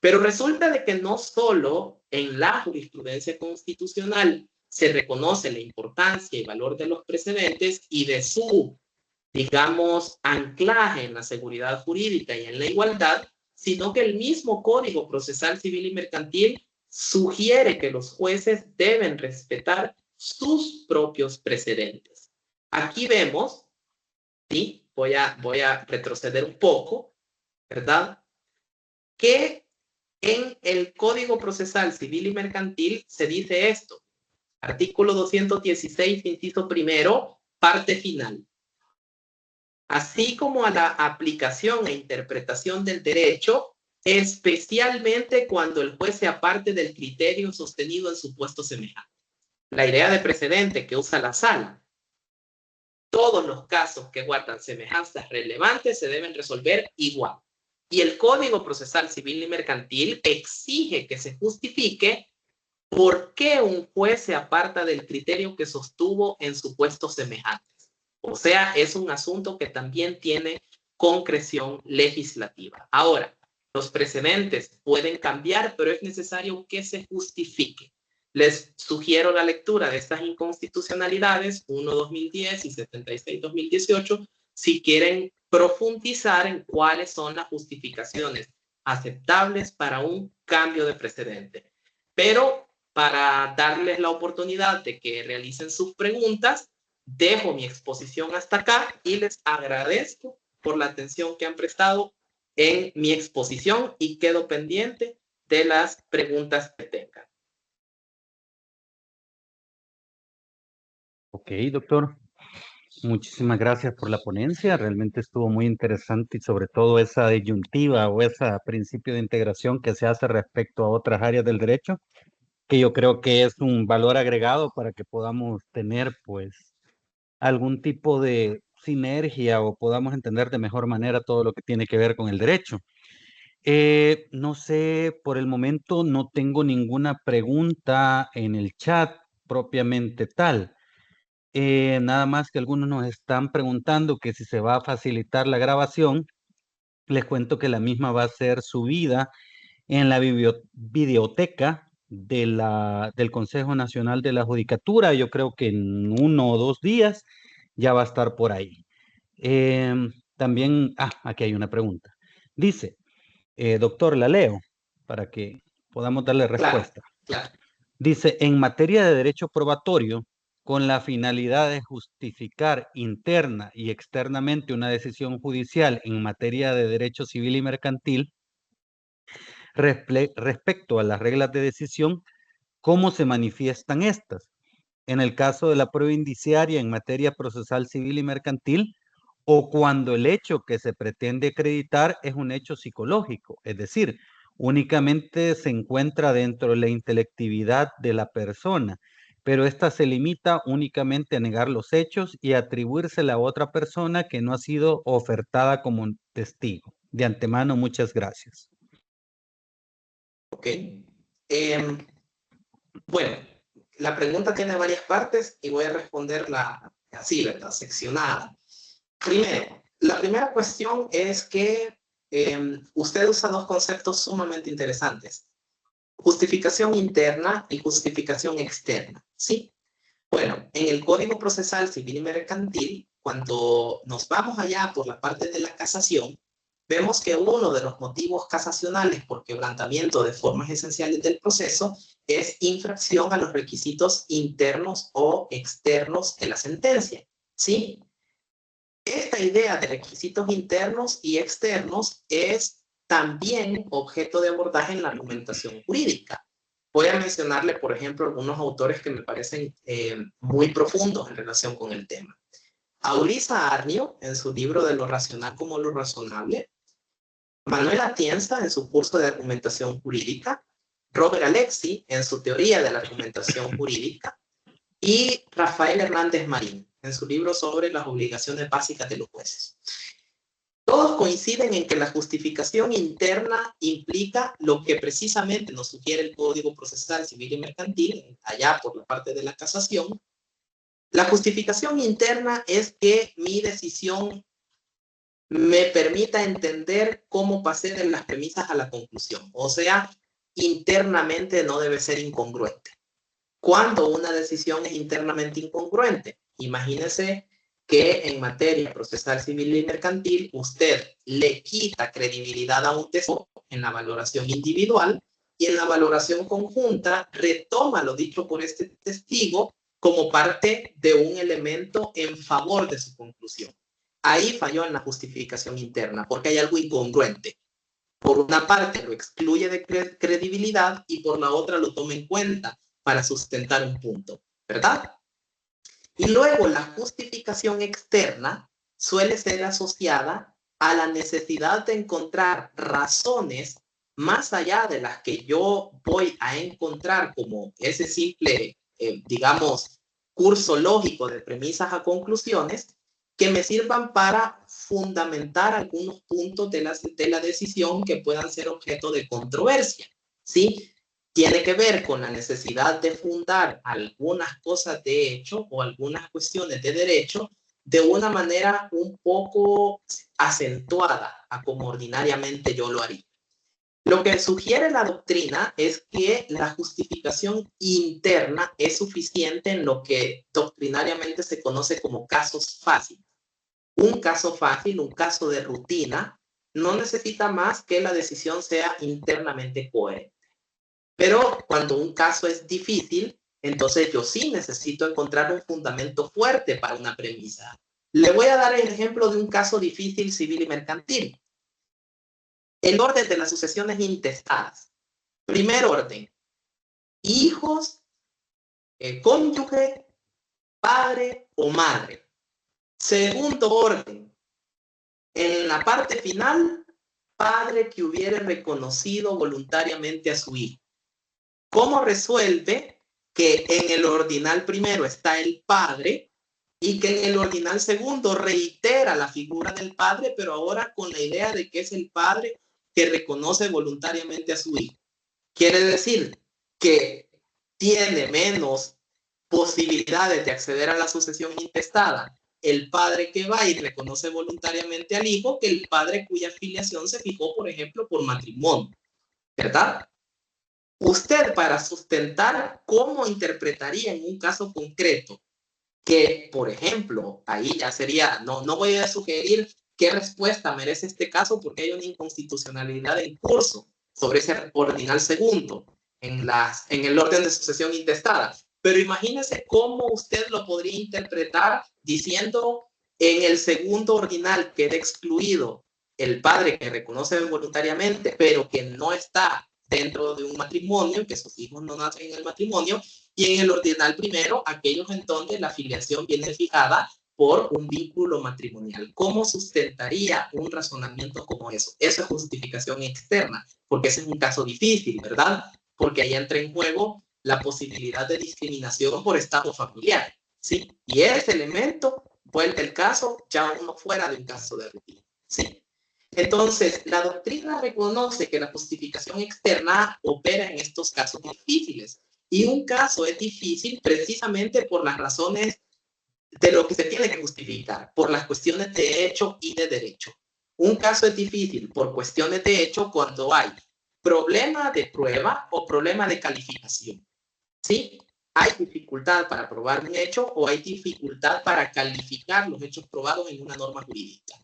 Pero resulta de que no solo en la jurisprudencia constitucional se reconoce la importancia y valor de los precedentes y de su, digamos, anclaje en la seguridad jurídica y en la igualdad, sino que el mismo Código Procesal Civil y Mercantil sugiere que los jueces deben respetar sus propios precedentes. Aquí vemos, ¿sí? Voy a retroceder un poco, ¿verdad? Que en el Código Procesal Civil y Mercantil se dice esto: artículo 216, inciso primero, parte final. Así como a la aplicación e interpretación del derecho, especialmente cuando el juez se aparte del criterio sostenido en supuesto semejante. La idea de precedente que usa la sala: todos los casos que guardan semejanzas relevantes se deben resolver igual. Y el Código Procesal Civil y Mercantil exige que se justifique por qué un juez se aparta del criterio que sostuvo en supuestos semejantes. O sea, es un asunto que también tiene concreción legislativa. Ahora, los precedentes pueden cambiar, pero es necesario que se justifique. Les sugiero la lectura de estas inconstitucionalidades, 1-2010 y 76-2018, si quieren profundizar en cuáles son las justificaciones aceptables para un cambio de precedente. Pero para darles la oportunidad de que realicen sus preguntas, dejo mi exposición hasta acá y les agradezco por la atención que han prestado en mi exposición y quedo pendiente de las preguntas que tengan. Ok, doctor. Muchísimas gracias por la ponencia. Realmente estuvo muy interesante y sobre todo esa disyuntiva o ese principio de integración que se hace respecto a otras áreas del derecho. que yo creo que es un valor agregado para que podamos tener pues algún tipo de sinergia o podamos entender de mejor manera todo lo que tiene que ver con el derecho. No sé, por el momento no tengo ninguna pregunta en el chat propiamente tal. Nada más que algunos nos están preguntando que si se va a facilitar la grabación. Les cuento que la misma va a ser subida en la videoteca del Consejo Nacional de la Judicatura. Yo creo que en 1 o 2 días ya va a estar por ahí. También, aquí hay una pregunta. Dice, doctor, la leo para que podamos darle Claro, respuesta. claro. Dice, en materia de derecho probatorio, con la finalidad de justificar interna y externamente una decisión judicial en materia de derecho civil y mercantil, respecto a las reglas de decisión, ¿cómo se manifiestan estas? En el caso de la prueba indiciaria en materia procesal civil y mercantil, o cuando el hecho que se pretende acreditar es un hecho psicológico, es decir, únicamente se encuentra dentro de la intelectividad de la persona, pero ésta se limita únicamente a negar los hechos y atribuírsela a otra persona que no ha sido ofertada como un testigo. De antemano, muchas gracias. Ok. Bueno, la pregunta tiene varias partes y voy a responderla así, ¿verdad? Seccionada. Primero, la primera cuestión es que usted usa dos conceptos sumamente interesantes. Justificación interna y justificación externa, ¿sí? Bueno, en el Código Procesal Civil y Mercantil, cuando nos vamos allá por la parte de la casación, vemos que uno de los motivos casacionales por quebrantamiento de formas esenciales del proceso es infracción a los requisitos internos o externos de la sentencia, ¿sí? Esta idea de requisitos internos y externos es también objeto de abordaje en la argumentación jurídica. Voy a mencionarle, por ejemplo, algunos autores que me parecen muy profundos en relación con el tema. Aulisa Arnio, en su libro de lo racional como lo razonable, Manuel Atienza, en su curso de argumentación jurídica, Robert Alexi, en su teoría de la argumentación jurídica, y Rafael Hernández Marín, en su libro sobre las obligaciones básicas de los jueces. Todos coinciden en que la justificación interna implica lo que precisamente nos sugiere el Código Procesal Civil y Mercantil, allá por la parte de la casación. La justificación interna es que mi decisión me permita entender cómo pasé de las premisas a la conclusión. O sea, internamente no debe ser incongruente. Cuando una decisión es internamente incongruente, imagínese que en materia procesal civil y mercantil usted le quita credibilidad a un testigo en la valoración individual y en la valoración conjunta retoma lo dicho por este testigo como parte de un elemento en favor de su conclusión. Ahí falló en la justificación interna porque hay algo incongruente. Por una parte lo excluye de credibilidad y por la otra lo toma en cuenta para sustentar un punto, ¿verdad? Y luego la justificación externa suele ser asociada a la necesidad de encontrar razones más allá de las que yo voy a encontrar como ese simple, digamos, curso lógico de premisas a conclusiones que me sirvan para fundamentar algunos puntos de la decisión que puedan ser objeto de controversia, ¿sí? Tiene que ver con la necesidad de fundar algunas cosas de hecho o algunas cuestiones de derecho de una manera un poco acentuada a como ordinariamente yo lo haría. Lo que sugiere la doctrina es que la justificación interna es suficiente en lo que doctrinariamente se conoce como casos fáciles. Un caso fácil, un caso de rutina, no necesita más que la decisión sea internamente coherente. Pero cuando un caso es difícil, entonces yo sí necesito encontrar un fundamento fuerte para una premisa. Le voy a dar el ejemplo de un caso difícil civil y mercantil. El orden de las sucesiones intestadas. Primer orden, hijos, cónyuge, padre o madre. Segundo orden, en la parte final, padre que hubiere reconocido voluntariamente a su hijo. ¿Cómo resuelve que en el ordinal primero está el padre y que en el ordinal segundo reitera la figura del padre, pero ahora con la idea de que es el padre que reconoce voluntariamente a su hijo? Quiere decir que tiene menos posibilidades de acceder a la sucesión intestada el padre que va y reconoce voluntariamente al hijo que el padre cuya filiación se fijó, por ejemplo, por matrimonio, ¿verdad? Usted, para sustentar cómo interpretaría en un caso concreto que, por ejemplo, ahí ya sería, no voy a sugerir qué respuesta merece este caso porque hay una inconstitucionalidad en curso sobre ese ordinal segundo en el orden de sucesión intestada. Pero imagínese cómo usted lo podría interpretar diciendo en el segundo ordinal queda excluido el padre que reconoce voluntariamente, pero que no está dentro de un matrimonio, que sus hijos no nacen en el matrimonio, y en el ordinal primero, aquellos en donde la filiación viene fijada por un vínculo matrimonial. ¿Cómo sustentaría un razonamiento como eso? Eso es justificación externa, porque ese es un caso difícil, ¿verdad? Porque ahí entra en juego la posibilidad de discriminación por estado familiar, ¿sí? Y ese elemento vuelve el caso ya uno fuera de un caso de rutina, ¿sí? Entonces, la doctrina reconoce que la justificación externa opera en estos casos difíciles. Y un caso es difícil precisamente por las razones de lo que se tiene que justificar, por las cuestiones de hecho y de derecho. Un caso es difícil por cuestiones de hecho cuando hay problema de prueba o problema de calificación. ¿Sí? Hay dificultad para probar un hecho o hay dificultad para calificar los hechos probados en una norma jurídica.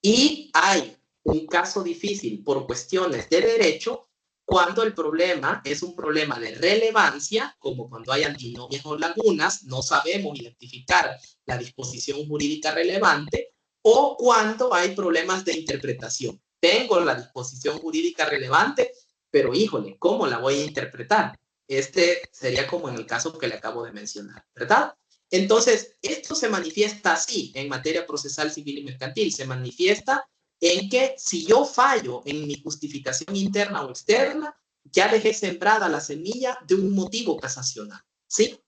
Y hay un caso difícil por cuestiones de derecho cuando el problema es un problema de relevancia, como cuando hay antinomias o lagunas, no sabemos identificar la disposición jurídica relevante, o cuando hay problemas de interpretación. Tengo la disposición jurídica relevante, pero híjole, ¿cómo la voy a interpretar? Este sería como en el caso que le acabo de mencionar, ¿verdad? Entonces, esto se manifiesta así en materia procesal civil y mercantil. Se manifiesta en que si yo fallo en mi justificación interna o externa, ya dejé sembrada la semilla de un motivo casacional, ¿sí?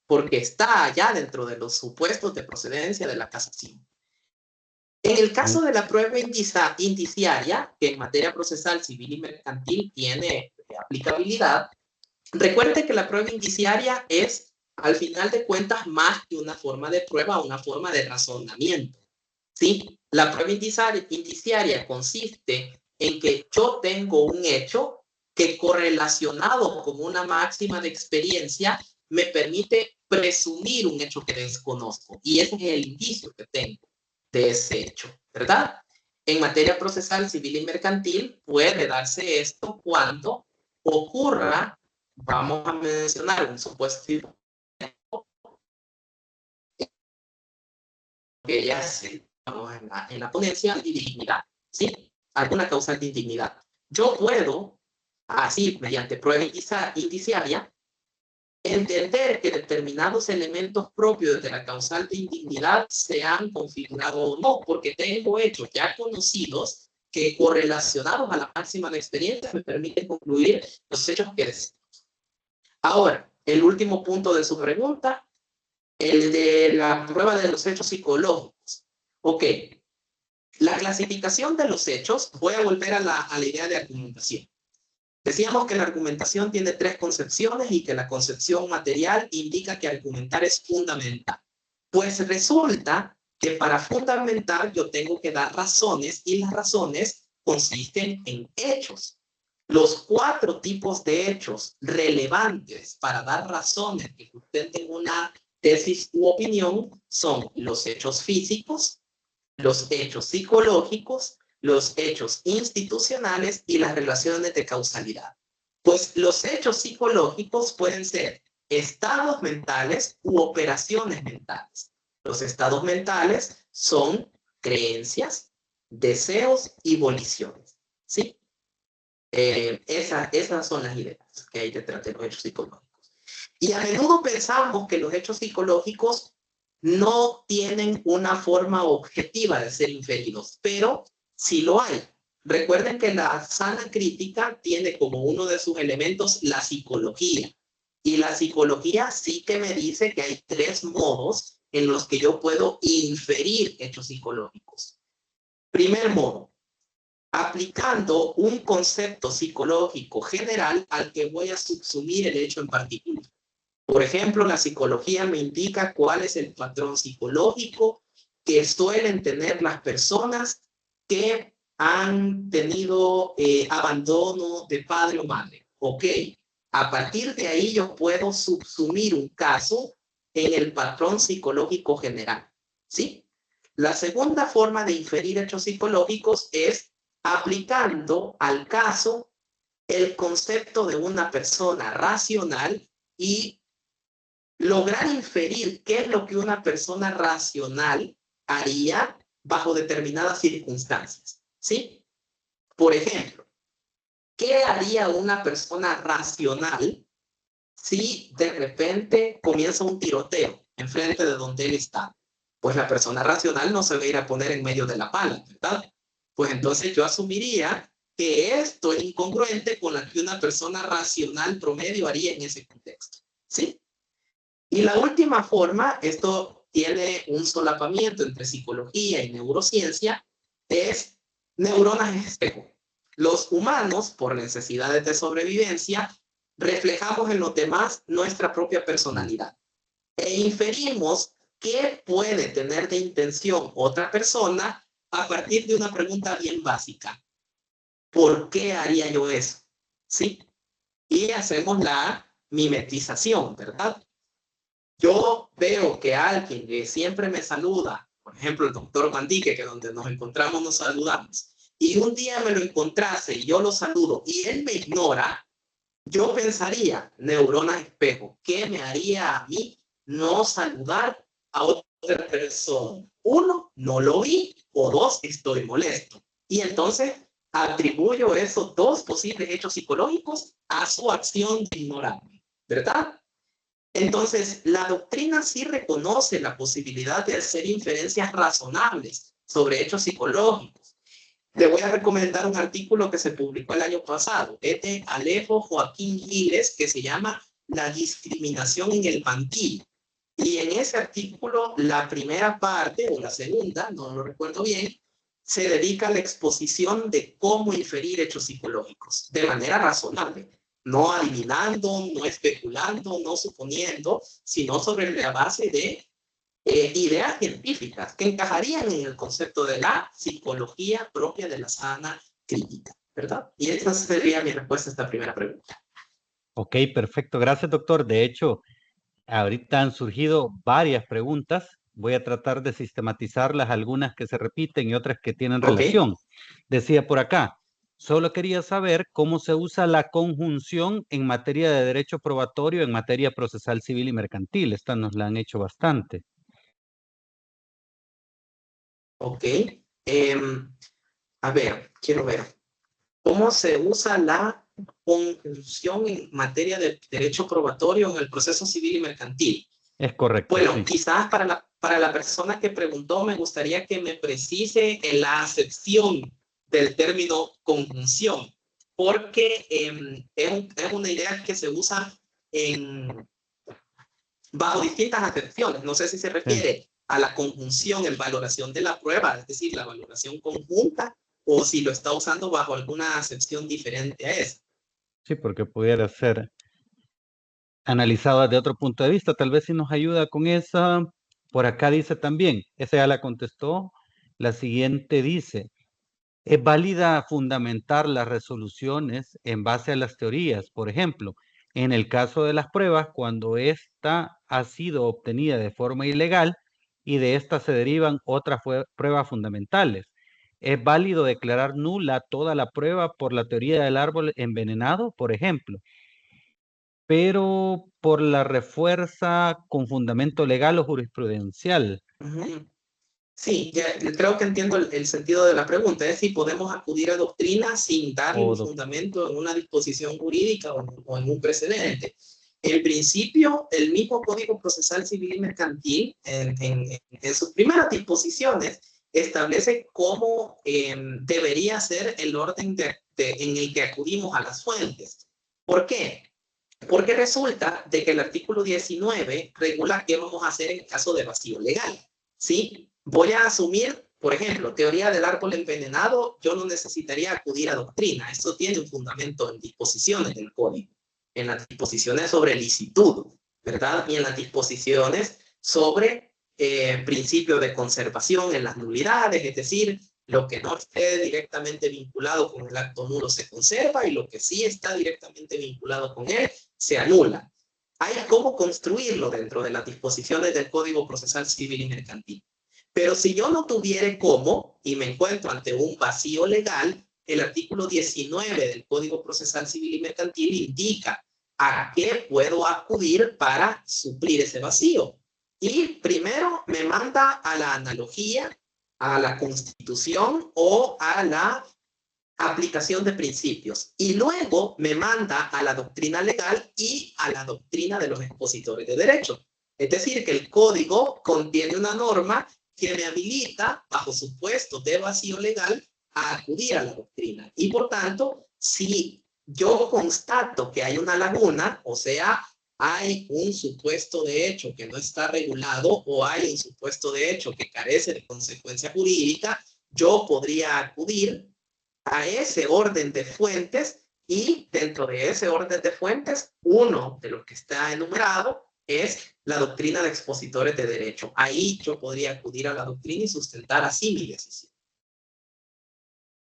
Porque está allá dentro de los supuestos de procedencia de la casación. En el caso de la prueba indiciaria, que en materia procesal civil y mercantil tiene aplicabilidad, recuerde que la prueba indiciaria es, al final de cuentas, más que una forma de prueba, una forma de razonamiento, ¿sí? La prueba indiciaria consiste en que yo tengo un hecho que correlacionado con una máxima de experiencia me permite presumir un hecho que desconozco. Y ese es el indicio que tengo de ese hecho, ¿verdad? En materia procesal civil y mercantil puede darse esto cuando ocurra, vamos a mencionar un supuesto que ya se en la ponencia de dignidad, ¿sí? Alguna causal de indignidad. Yo puedo, así, mediante prueba indiciaria, entender que determinados elementos propios de la causal de indignidad se han configurado o no, porque tengo hechos ya conocidos que correlacionados a la máxima de experiencia me permiten concluir los hechos que decimos. Ahora, el último punto de su pregunta, el de la prueba de los hechos psicológicos. Ok, la clasificación de los hechos, voy a volver a la idea de argumentación. Decíamos que la argumentación tiene tres concepciones y que la concepción material indica que argumentar es fundamental. Pues resulta que para fundamentar yo tengo que dar razones y las razones consisten en hechos. Los 4 tipos de hechos relevantes para dar razones que sustenten una tesis u opinión son los hechos físicos, los hechos psicológicos, los hechos institucionales y las relaciones de causalidad. Pues los hechos psicológicos pueden ser estados mentales u operaciones mentales. Los estados mentales son creencias, deseos y voliciones, ¿sí? Esas son las ideas que hay detrás de los hechos psicológicos. Y a menudo pensamos que los hechos psicológicos no tienen una forma objetiva de ser inferidos, pero sí lo hay. recuerden que la sana crítica tiene como uno de sus elementos la psicología. Y la psicología sí que me dice que hay 3 modos en los que yo puedo inferir hechos psicológicos. Primer modo, aplicando un concepto psicológico general al que voy a subsumir el hecho en particular. Por ejemplo, la psicología me indica cuál es el patrón psicológico que suelen tener las personas que han tenido abandono de padre o madre. Ok, a partir de ahí yo puedo subsumir un caso en el patrón psicológico general, ¿sí? La segunda forma de inferir hechos psicológicos es aplicando al caso el concepto de una persona racional y lograr inferir qué es lo que una persona racional haría bajo determinadas circunstancias, ¿sí? Por ejemplo, ¿qué haría una persona racional si de repente comienza un tiroteo enfrente de donde él está? Pues la persona racional no se va a ir a poner en medio de la pala, ¿verdad? Pues entonces yo asumiría que esto es incongruente con lo que una persona racional promedio haría en ese contexto, ¿sí? Y la última forma, esto tiene un solapamiento entre psicología y neurociencia, es neuronas espejo. Los humanos, por necesidades de sobrevivencia, reflejamos en los demás nuestra propia personalidad e inferimos qué puede tener de intención otra persona a partir de una pregunta bien básica. ¿Por qué haría yo eso? ¿Sí? Y hacemos la mimetización, ¿verdad? Yo veo que alguien que siempre me saluda, por ejemplo, el doctor Mandique, que donde nos encontramos nos saludamos, y un día me lo encontrase y yo lo saludo y él me ignora, yo pensaría, neurona espejo, ¿qué me haría a mí no saludar a otra persona? 1, no lo vi, o 2, estoy molesto. Y entonces atribuyo esos 2 posibles hechos psicológicos a su acción de ignorarme, ¿verdad? Entonces, la doctrina sí reconoce la posibilidad de hacer inferencias razonables sobre hechos psicológicos. Le voy a recomendar un artículo que se publicó el año pasado, es de Alejo Joaquín Giles, que se llama La discriminación en el banquillo. Y en ese artículo, la primera parte, o la segunda, no lo recuerdo bien, se dedica a la exposición de cómo inferir hechos psicológicos de manera razonable. No adivinando, no especulando, no suponiendo, sino sobre la base de ideas científicas que encajarían en el concepto de la psicología propia de la sana crítica, ¿verdad? Y esa sería mi respuesta a esta primera pregunta. Ok, perfecto. Gracias, doctor. De hecho, ahorita han surgido varias preguntas. Voy a tratar de sistematizarlas, algunas que se repiten y otras que tienen relación. Decía por acá, solo quería saber cómo se usa la conjunción en materia de derecho probatorio, en materia procesal civil y mercantil. Esta nos la han hecho bastante. Ok. A ver, quiero ver. ¿Cómo se usa la conjunción en materia de derecho probatorio en el proceso civil y mercantil? Es correcto, Bueno, sí. quizás para la persona que preguntó me gustaría que me precise en la acepción del término conjunción, porque es una idea que se usa en, bajo distintas acepciones. No sé si se refiere a la conjunción en valoración de la prueba, es decir, la valoración conjunta, o si lo está usando bajo alguna acepción diferente a esa. Sí, porque pudiera ser analizado desde otro punto de vista. Tal vez si nos ayuda con esa. Por acá dice también, esa ya la contestó. La siguiente dice, ¿es válida fundamentar las resoluciones en base a las teorías? Por ejemplo, en el caso de las pruebas, cuando ésta ha sido obtenida de forma ilegal y de esta se derivan otras pruebas fundamentales. ¿Es válido declarar nula toda la prueba por la teoría del árbol envenenado, por ejemplo, pero por la refuerza con fundamento legal o jurisprudencial? Sí, ya, creo que entiendo el sentido de la pregunta. Es si podemos acudir a doctrina sin darle un fundamento en una disposición jurídica o en un precedente. En principio, el mismo Código Procesal Civil y Mercantil, en sus primeras disposiciones, establece cómo debería ser el orden en el que acudimos a las fuentes. ¿Por qué? Porque resulta de que el artículo 19 regula qué vamos a hacer en caso de vacío legal. ¿Sí? Voy a asumir, por ejemplo, teoría del árbol envenenado, yo no necesitaría acudir a doctrina. Esto tiene un fundamento en disposiciones del código, en las disposiciones sobre licitud, ¿verdad? Y en las disposiciones sobre principio de conservación en las nulidades, es decir, lo que no esté directamente vinculado con el acto nulo se conserva y lo que sí está directamente vinculado con él se anula. Hay cómo construirlo dentro de las disposiciones del Código Procesal Civil y Mercantil. Pero si yo no tuviera cómo y me encuentro ante un vacío legal, el artículo 19 del Código Procesal Civil y Mercantil indica a qué puedo acudir para suplir ese vacío. Y primero me manda a la analogía, a la Constitución o a la aplicación de principios. Y luego me manda a la doctrina legal y a la doctrina de los expositores de derecho. Es decir, que el código contiene una norma que me habilita, bajo supuesto de vacío legal, a acudir a la doctrina. Y por tanto, si yo constato que hay una laguna, o sea, hay un supuesto de hecho que no está regulado o hay un supuesto de hecho que carece de consecuencia jurídica, yo podría acudir a ese orden de fuentes y dentro de ese orden de fuentes, uno de los que está enumerado es la doctrina de expositores de derecho. Ahí yo podría acudir a la doctrina y sustentar así mi decisión.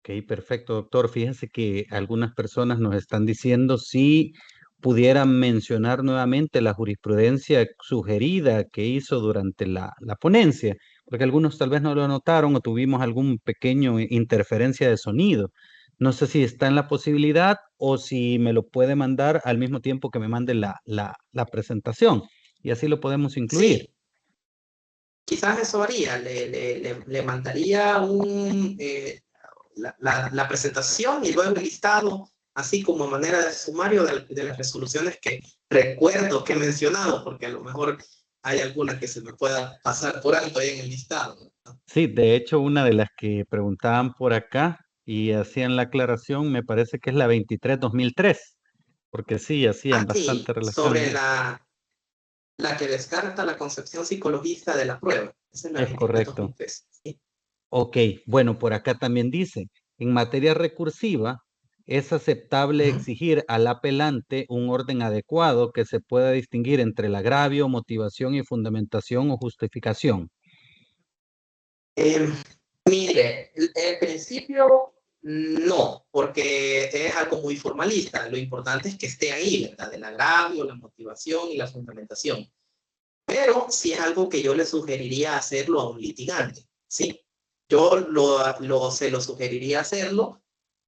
Ok, perfecto, doctor. Fíjense que algunas personas nos están diciendo si pudieran mencionar nuevamente la jurisprudencia sugerida que hizo durante la ponencia, porque algunos tal vez no lo notaron o tuvimos algún pequeño interferencia de sonido. No sé si está en la posibilidad o si me lo puede mandar al mismo tiempo que me mande la presentación y así lo podemos incluir. Sí, quizás eso haría, le mandaría la presentación y luego el listado, así como manera de sumario de las resoluciones que recuerdo que he mencionado, porque a lo mejor hay alguna que se me pueda pasar por alto ahí en el listado, ¿no? Sí, de hecho, una de las que preguntaban por acá y hacían la aclaración, me parece que es la 23/2003, porque sí, hacían Ah, bastante sí, relación a sobre eso. la que descarta la concepción psicologista de la prueba. Esa es la Es correcto. 23/2003. Sí. Ok, bueno, por acá también dice, en materia recursiva, es aceptable Uh-huh. exigir al apelante un orden adecuado que se pueda distinguir entre el agravio, motivación y fundamentación o justificación. Eh, Mire, en principio no, porque es algo muy formalista. Lo importante es que esté ahí, ¿verdad? El agravio, la motivación y la fundamentación. Pero sí es algo que yo le sugeriría hacerlo a un litigante, ¿sí? Yo se lo sugeriría hacerlo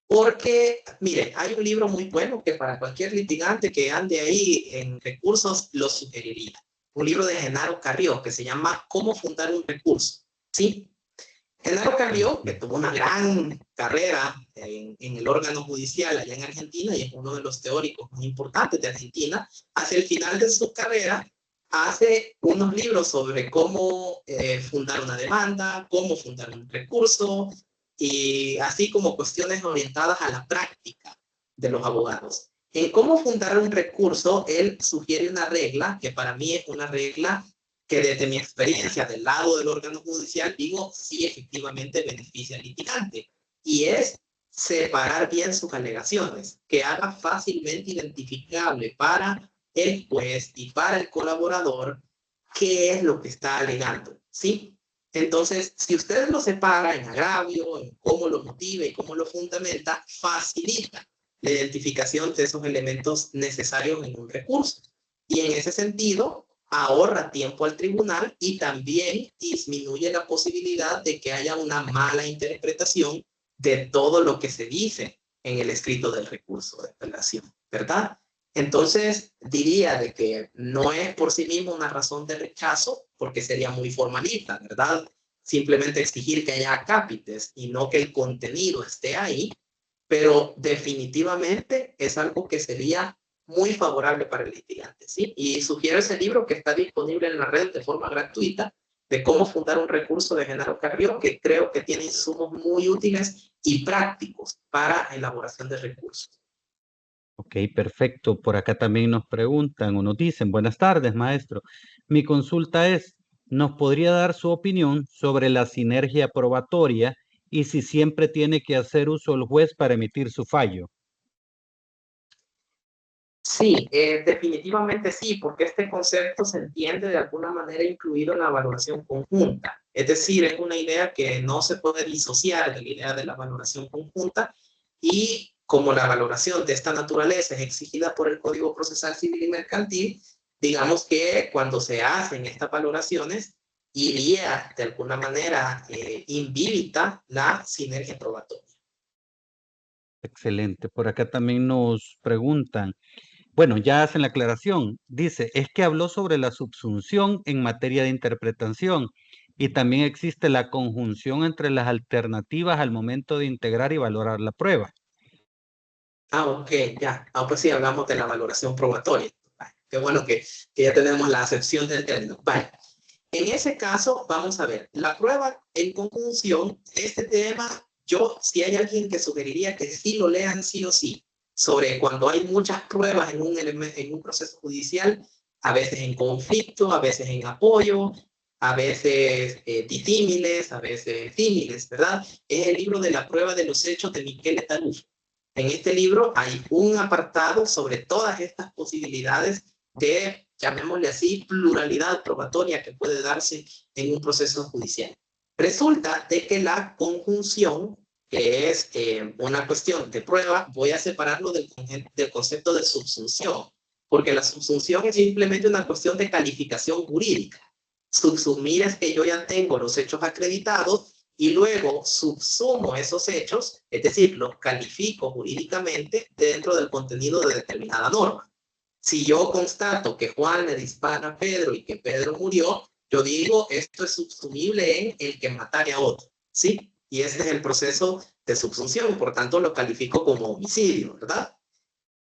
porque, mire, hay un libro muy bueno que para cualquier litigante que ande ahí en recursos lo sugeriría. Un libro de Genaro Carrió que se llama ¿Cómo fundar un recurso? ¿Sí? Genaro Carrió, que Ok. tuvo una gran carrera en el órgano judicial allá en Argentina y es uno de los teóricos más importantes de Argentina, hacia el final de su carrera hace unos libros sobre cómo fundar una demanda, cómo fundar un recurso y así como cuestiones orientadas a la práctica de los abogados. En cómo fundar un recurso, él sugiere una regla que para mí es una regla que desde mi experiencia del lado del órgano judicial digo, sí efectivamente beneficia al litigante. Y es separar bien sus alegaciones, que haga fácilmente identificable para el juez y para el colaborador qué es lo que está alegando, ¿sí? Entonces, si usted lo separa en agravio, en cómo lo motiva y cómo lo fundamenta, facilita la identificación de esos elementos necesarios en un recurso. Y en ese sentido, ahorra tiempo al tribunal y también disminuye la posibilidad de que haya una mala interpretación de todo lo que se dice en el escrito del recurso de apelación, ¿verdad? Entonces, diría de que no es por sí mismo una razón de rechazo, porque sería muy formalista, ¿verdad? Simplemente exigir que haya acápites y no que el contenido esté ahí, pero definitivamente es algo que sería muy favorable para el litigante, ¿sí? Y sugiero ese libro que está disponible en la red de forma gratuita de cómo fundar un recurso de Genaro Carrió, que creo que tiene insumos muy útiles y prácticos para elaboración de recursos. Ok, perfecto. Por acá también nos preguntan o nos dicen, buenas tardes, maestro. Mi consulta es, ¿nos podría dar su opinión sobre la sinergia probatoria y si siempre tiene que hacer uso el juez para emitir su fallo? Sí, definitivamente sí, porque este concepto se entiende de alguna manera incluido en la valoración conjunta. Es decir, es una idea que no se puede disociar de la idea de la valoración conjunta y como la valoración de esta naturaleza es exigida por el Código Procesal Civil y Mercantil, digamos que cuando se hacen estas valoraciones, iría de alguna manera inhibita la sinergia probatoria. Excelente. Por acá también nos preguntan, bueno, ya hacen la aclaración. Dice, es que habló sobre la subsunción en materia de interpretación y también existe la conjunción entre las alternativas al momento de integrar y valorar la prueba. Ah, ok, ya. Ah, pues sí, hablamos de la valoración probatoria. Vale. Qué bueno que ya tenemos la acepción del término. Vale. En ese caso, vamos a ver, la prueba en conjunción, este tema, yo, si hay alguien que sugeriría que sí lo lean sí o sí, sobre cuando hay muchas pruebas en un proceso judicial, a veces en conflicto, a veces en apoyo, a veces disímiles, a veces símiles, ¿verdad? Es el libro de la prueba de los hechos de Michele Taruffi. En este libro hay un apartado sobre todas estas posibilidades de, llamémosle así, pluralidad probatoria que puede darse en un proceso judicial. Resulta de que la conjunción, que es una cuestión de prueba, voy a separarlo del concepto de subsunción, porque la subsunción es simplemente una cuestión de calificación jurídica. Subsumir es que yo ya tengo los hechos acreditados y luego subsumo esos hechos, es decir, los califico jurídicamente dentro del contenido de determinada norma. Si yo constato que Juan le dispara a Pedro y que Pedro murió, yo digo, esto es subsumible en el que matare a otro, ¿sí? Y ese es el proceso de subsunción, por tanto lo califico como homicidio, ¿verdad?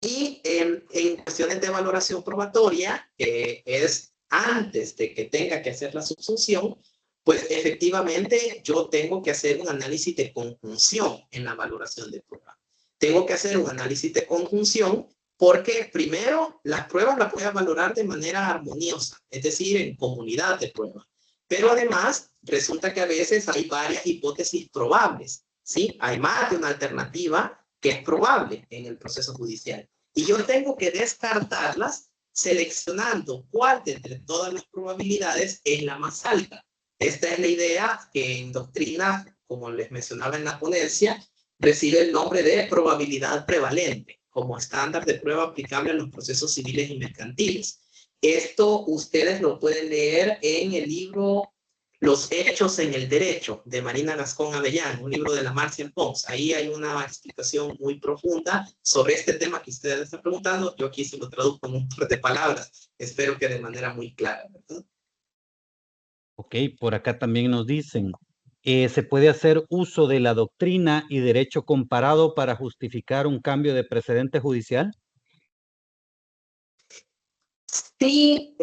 Y en cuestiones de valoración probatoria, que es antes de que tenga que hacer la subsunción, pues efectivamente yo tengo que hacer un análisis de conjunción en la valoración de prueba. Tengo que hacer un análisis de conjunción porque primero las pruebas las voy a valorar de manera armoniosa, es decir, en comunidad de pruebas. Pero además resulta que a veces hay varias hipótesis probables, ¿sí? Hay más de una alternativa que es probable en el proceso judicial. Y yo tengo que descartarlas seleccionando cuál de entre todas las probabilidades es la más alta. Esta es la idea que en doctrina, como les mencionaba en la ponencia, recibe el nombre de probabilidad prevalente, como estándar de prueba aplicable en los procesos civiles y mercantiles. Esto ustedes lo pueden leer en el libro Los hechos en el derecho, de Marina Gascón Avellán, un libro de la Marcia Pons. Ahí hay una explicación muy profunda sobre este tema que ustedes están preguntando. Yo aquí se lo traduzco en un par de palabras. Espero que de manera muy clara, ¿verdad? Ok, por acá también nos dicen, ¿se puede hacer uso de la doctrina y derecho comparado para justificar un cambio de precedente judicial? Sí,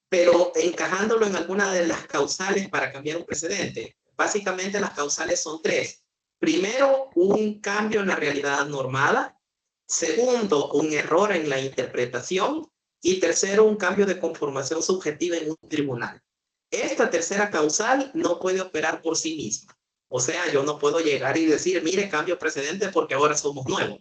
pero encajándolo en alguna de las causales para cambiar un precedente. Básicamente las causales son tres. Primero, un cambio en la realidad normada. Segundo, un error en la interpretación. Y tercero, un cambio de conformación subjetiva en un tribunal. Esta tercera causal no puede operar por sí misma. O sea, yo no puedo llegar y decir, mire, cambio precedente porque ahora somos nuevos.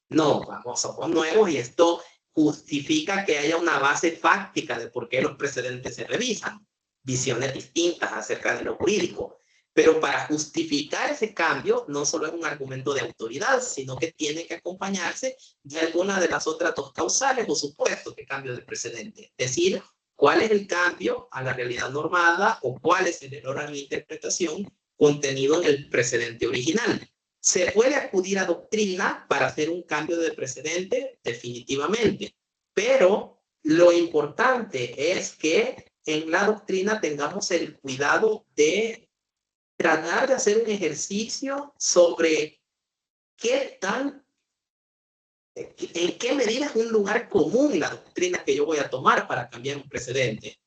No, vamos, somos nuevos y esto justifica que haya una base fáctica de por qué los precedentes se revisan, visiones distintas acerca de lo jurídico. Pero para justificar ese cambio no solo es un argumento de autoridad, sino que tiene que acompañarse de alguna de las otras dos causales o supuestos de cambio de precedente. Es decir, cuál es el cambio a la realidad normada o cuál es el error en la interpretación contenido en el precedente original. ¿Se puede acudir a doctrina para hacer un cambio de precedente? Definitivamente. Pero lo importante es que en la doctrina tengamos el cuidado de tratar de hacer un ejercicio sobre qué tan, en qué medida es un lugar común la doctrina que yo voy a tomar para cambiar un precedente.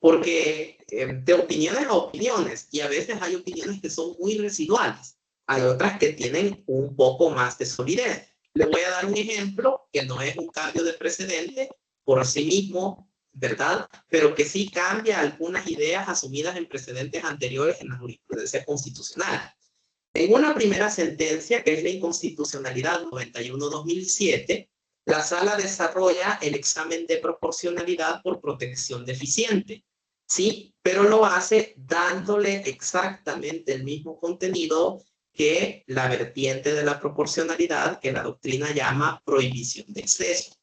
porque de opiniones a opiniones, y a veces hay opiniones que son muy residuales, hay otras que tienen un poco más de solidez. Le voy a dar un ejemplo que no es un cambio de precedente por sí mismo, ¿verdad? Pero que sí cambia algunas ideas asumidas en precedentes anteriores en la jurisprudencia constitucional. En una primera sentencia, que es la inconstitucionalidad 91-2007, la sala desarrolla el examen de proporcionalidad por protección deficiente, ¿sí? Pero lo hace dándole exactamente el mismo contenido que la vertiente de la proporcionalidad que la doctrina llama prohibición de exceso.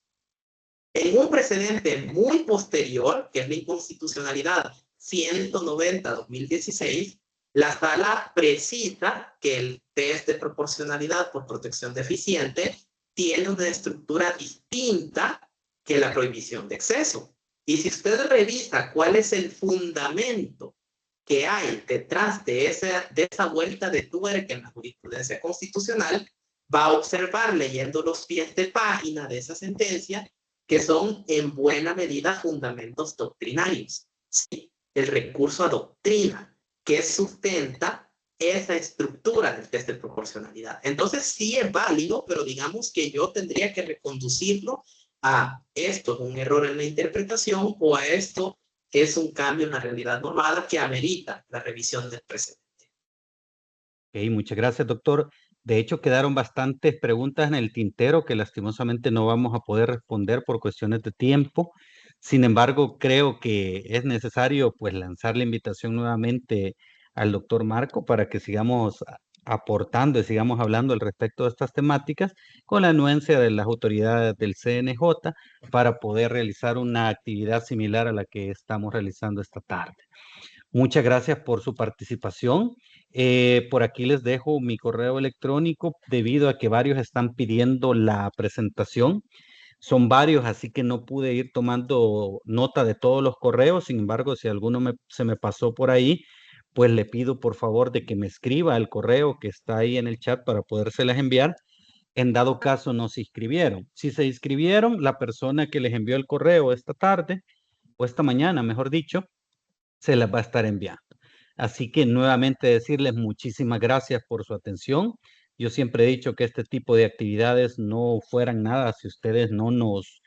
En un precedente muy posterior, que es la inconstitucionalidad 190-2016, la sala precisa que el test de proporcionalidad por protección deficiente tiene una estructura distinta que la prohibición de exceso. Y si usted revisa cuál es el fundamento que hay detrás de esa vuelta de tuerca en la jurisprudencia constitucional, va a observar leyendo los pies de página de esa sentencia que son en buena medida fundamentos doctrinarios. ¿Sí? El recurso a doctrina que sustenta esa estructura del test de proporcionalidad. Entonces sí es válido, pero digamos que yo tendría que reconducirlo a esto es un error en la interpretación o a esto es un cambio en la realidad normada que amerita la revisión del precedente. Ok, muchas gracias, doctor. De hecho, quedaron bastantes preguntas en el tintero que lastimosamente no vamos a poder responder por cuestiones de tiempo. Sin embargo, creo que es necesario pues lanzar la invitación nuevamente al doctor Marco para que sigamos aportando y sigamos hablando al respecto de estas temáticas con la anuencia de las autoridades del CNJ para poder realizar una actividad similar a la que estamos realizando esta tarde. Muchas gracias por su participación. Por aquí les dejo mi correo electrónico debido a que varios están pidiendo la presentación. Son varios, así que no pude ir tomando nota de todos los correos. Sin embargo, si alguno se me pasó por ahí, pues le pido por favor de que me escriba el correo que está ahí en el chat para podérselas enviar. En dado caso no se inscribieron. Si se inscribieron, la persona que les envió el correo esta tarde o esta mañana, mejor dicho, se las va a estar enviando. Así que nuevamente decirles muchísimas gracias por su atención. Yo siempre he dicho que este tipo de actividades no fueran nada si ustedes no nos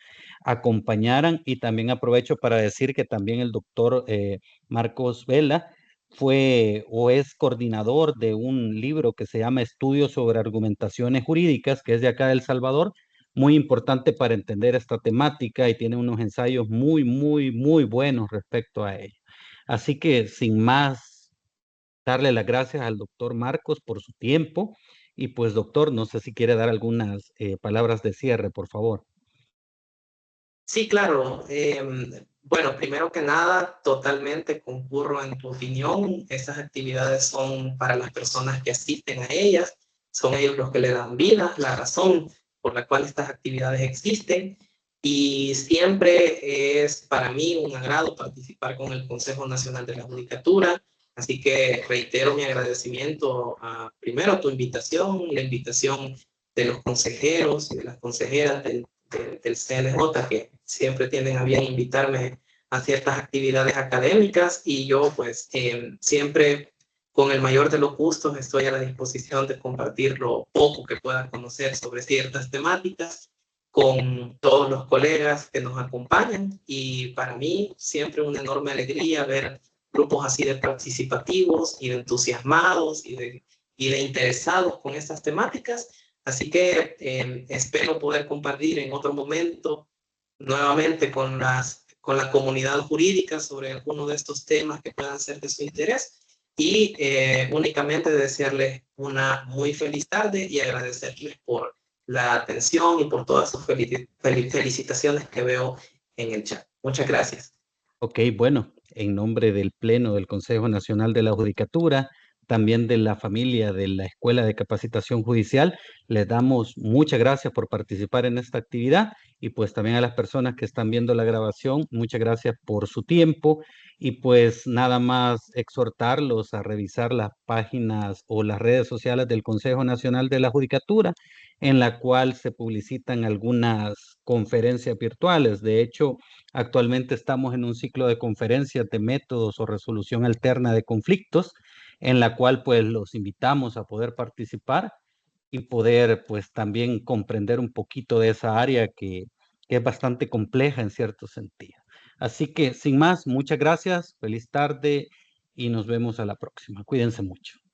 acompañaran, y también aprovecho para decir que también el doctor Marcos Vela fue o es coordinador de un libro que se llama Estudios sobre Argumentaciones Jurídicas, que es de acá de El Salvador, muy importante para entender esta temática, y tiene unos ensayos muy, muy, muy buenos respecto a ello. Así que sin más, darle las gracias al doctor Marcos por su tiempo. Y pues, doctor, no sé si quiere dar algunas palabras de cierre, por favor. Sí, claro. Bueno, primero que nada, totalmente concurro en tu opinión. Estas actividades son para las personas que asisten a ellas, son ellos los que le dan vida, la razón por la cual estas actividades existen. Y siempre es para mí un agrado participar con el Consejo Nacional de la Judicatura. Así que reitero mi agradecimiento a, primero, a tu invitación, la invitación de los consejeros y de las consejeras del CNJ, que siempre tienden a bien invitarme a ciertas actividades académicas, y yo pues siempre con el mayor de los gustos estoy a la disposición de compartir lo poco que pueda conocer sobre ciertas temáticas con todos los colegas que nos acompañan, y para mí siempre una enorme alegría ver grupos así de participativos y de entusiasmados y de interesados con estas temáticas. Así que espero poder compartir en otro momento nuevamente con la comunidad jurídica sobre alguno de estos temas que puedan ser de su interés, y únicamente desearles una muy feliz tarde y agradecerles por la atención y por todas sus felicitaciones que veo en el chat. Muchas gracias. Ok, bueno, en nombre del Pleno del Consejo Nacional de la Judicatura, también de la familia de la Escuela de Capacitación Judicial. Les damos muchas gracias por participar en esta actividad y pues también a las personas que están viendo la grabación, muchas gracias por su tiempo y pues nada más exhortarlos a revisar las páginas o las redes sociales del Consejo Nacional de la Judicatura, en la cual se publicitan algunas conferencias virtuales. De hecho, actualmente estamos en un ciclo de conferencias de métodos o resolución alterna de conflictos, en la cual pues los invitamos a poder participar y poder pues también comprender un poquito de esa área que es bastante compleja en cierto sentido. Así que sin más, muchas gracias, feliz tarde y nos vemos a la próxima. Cuídense mucho.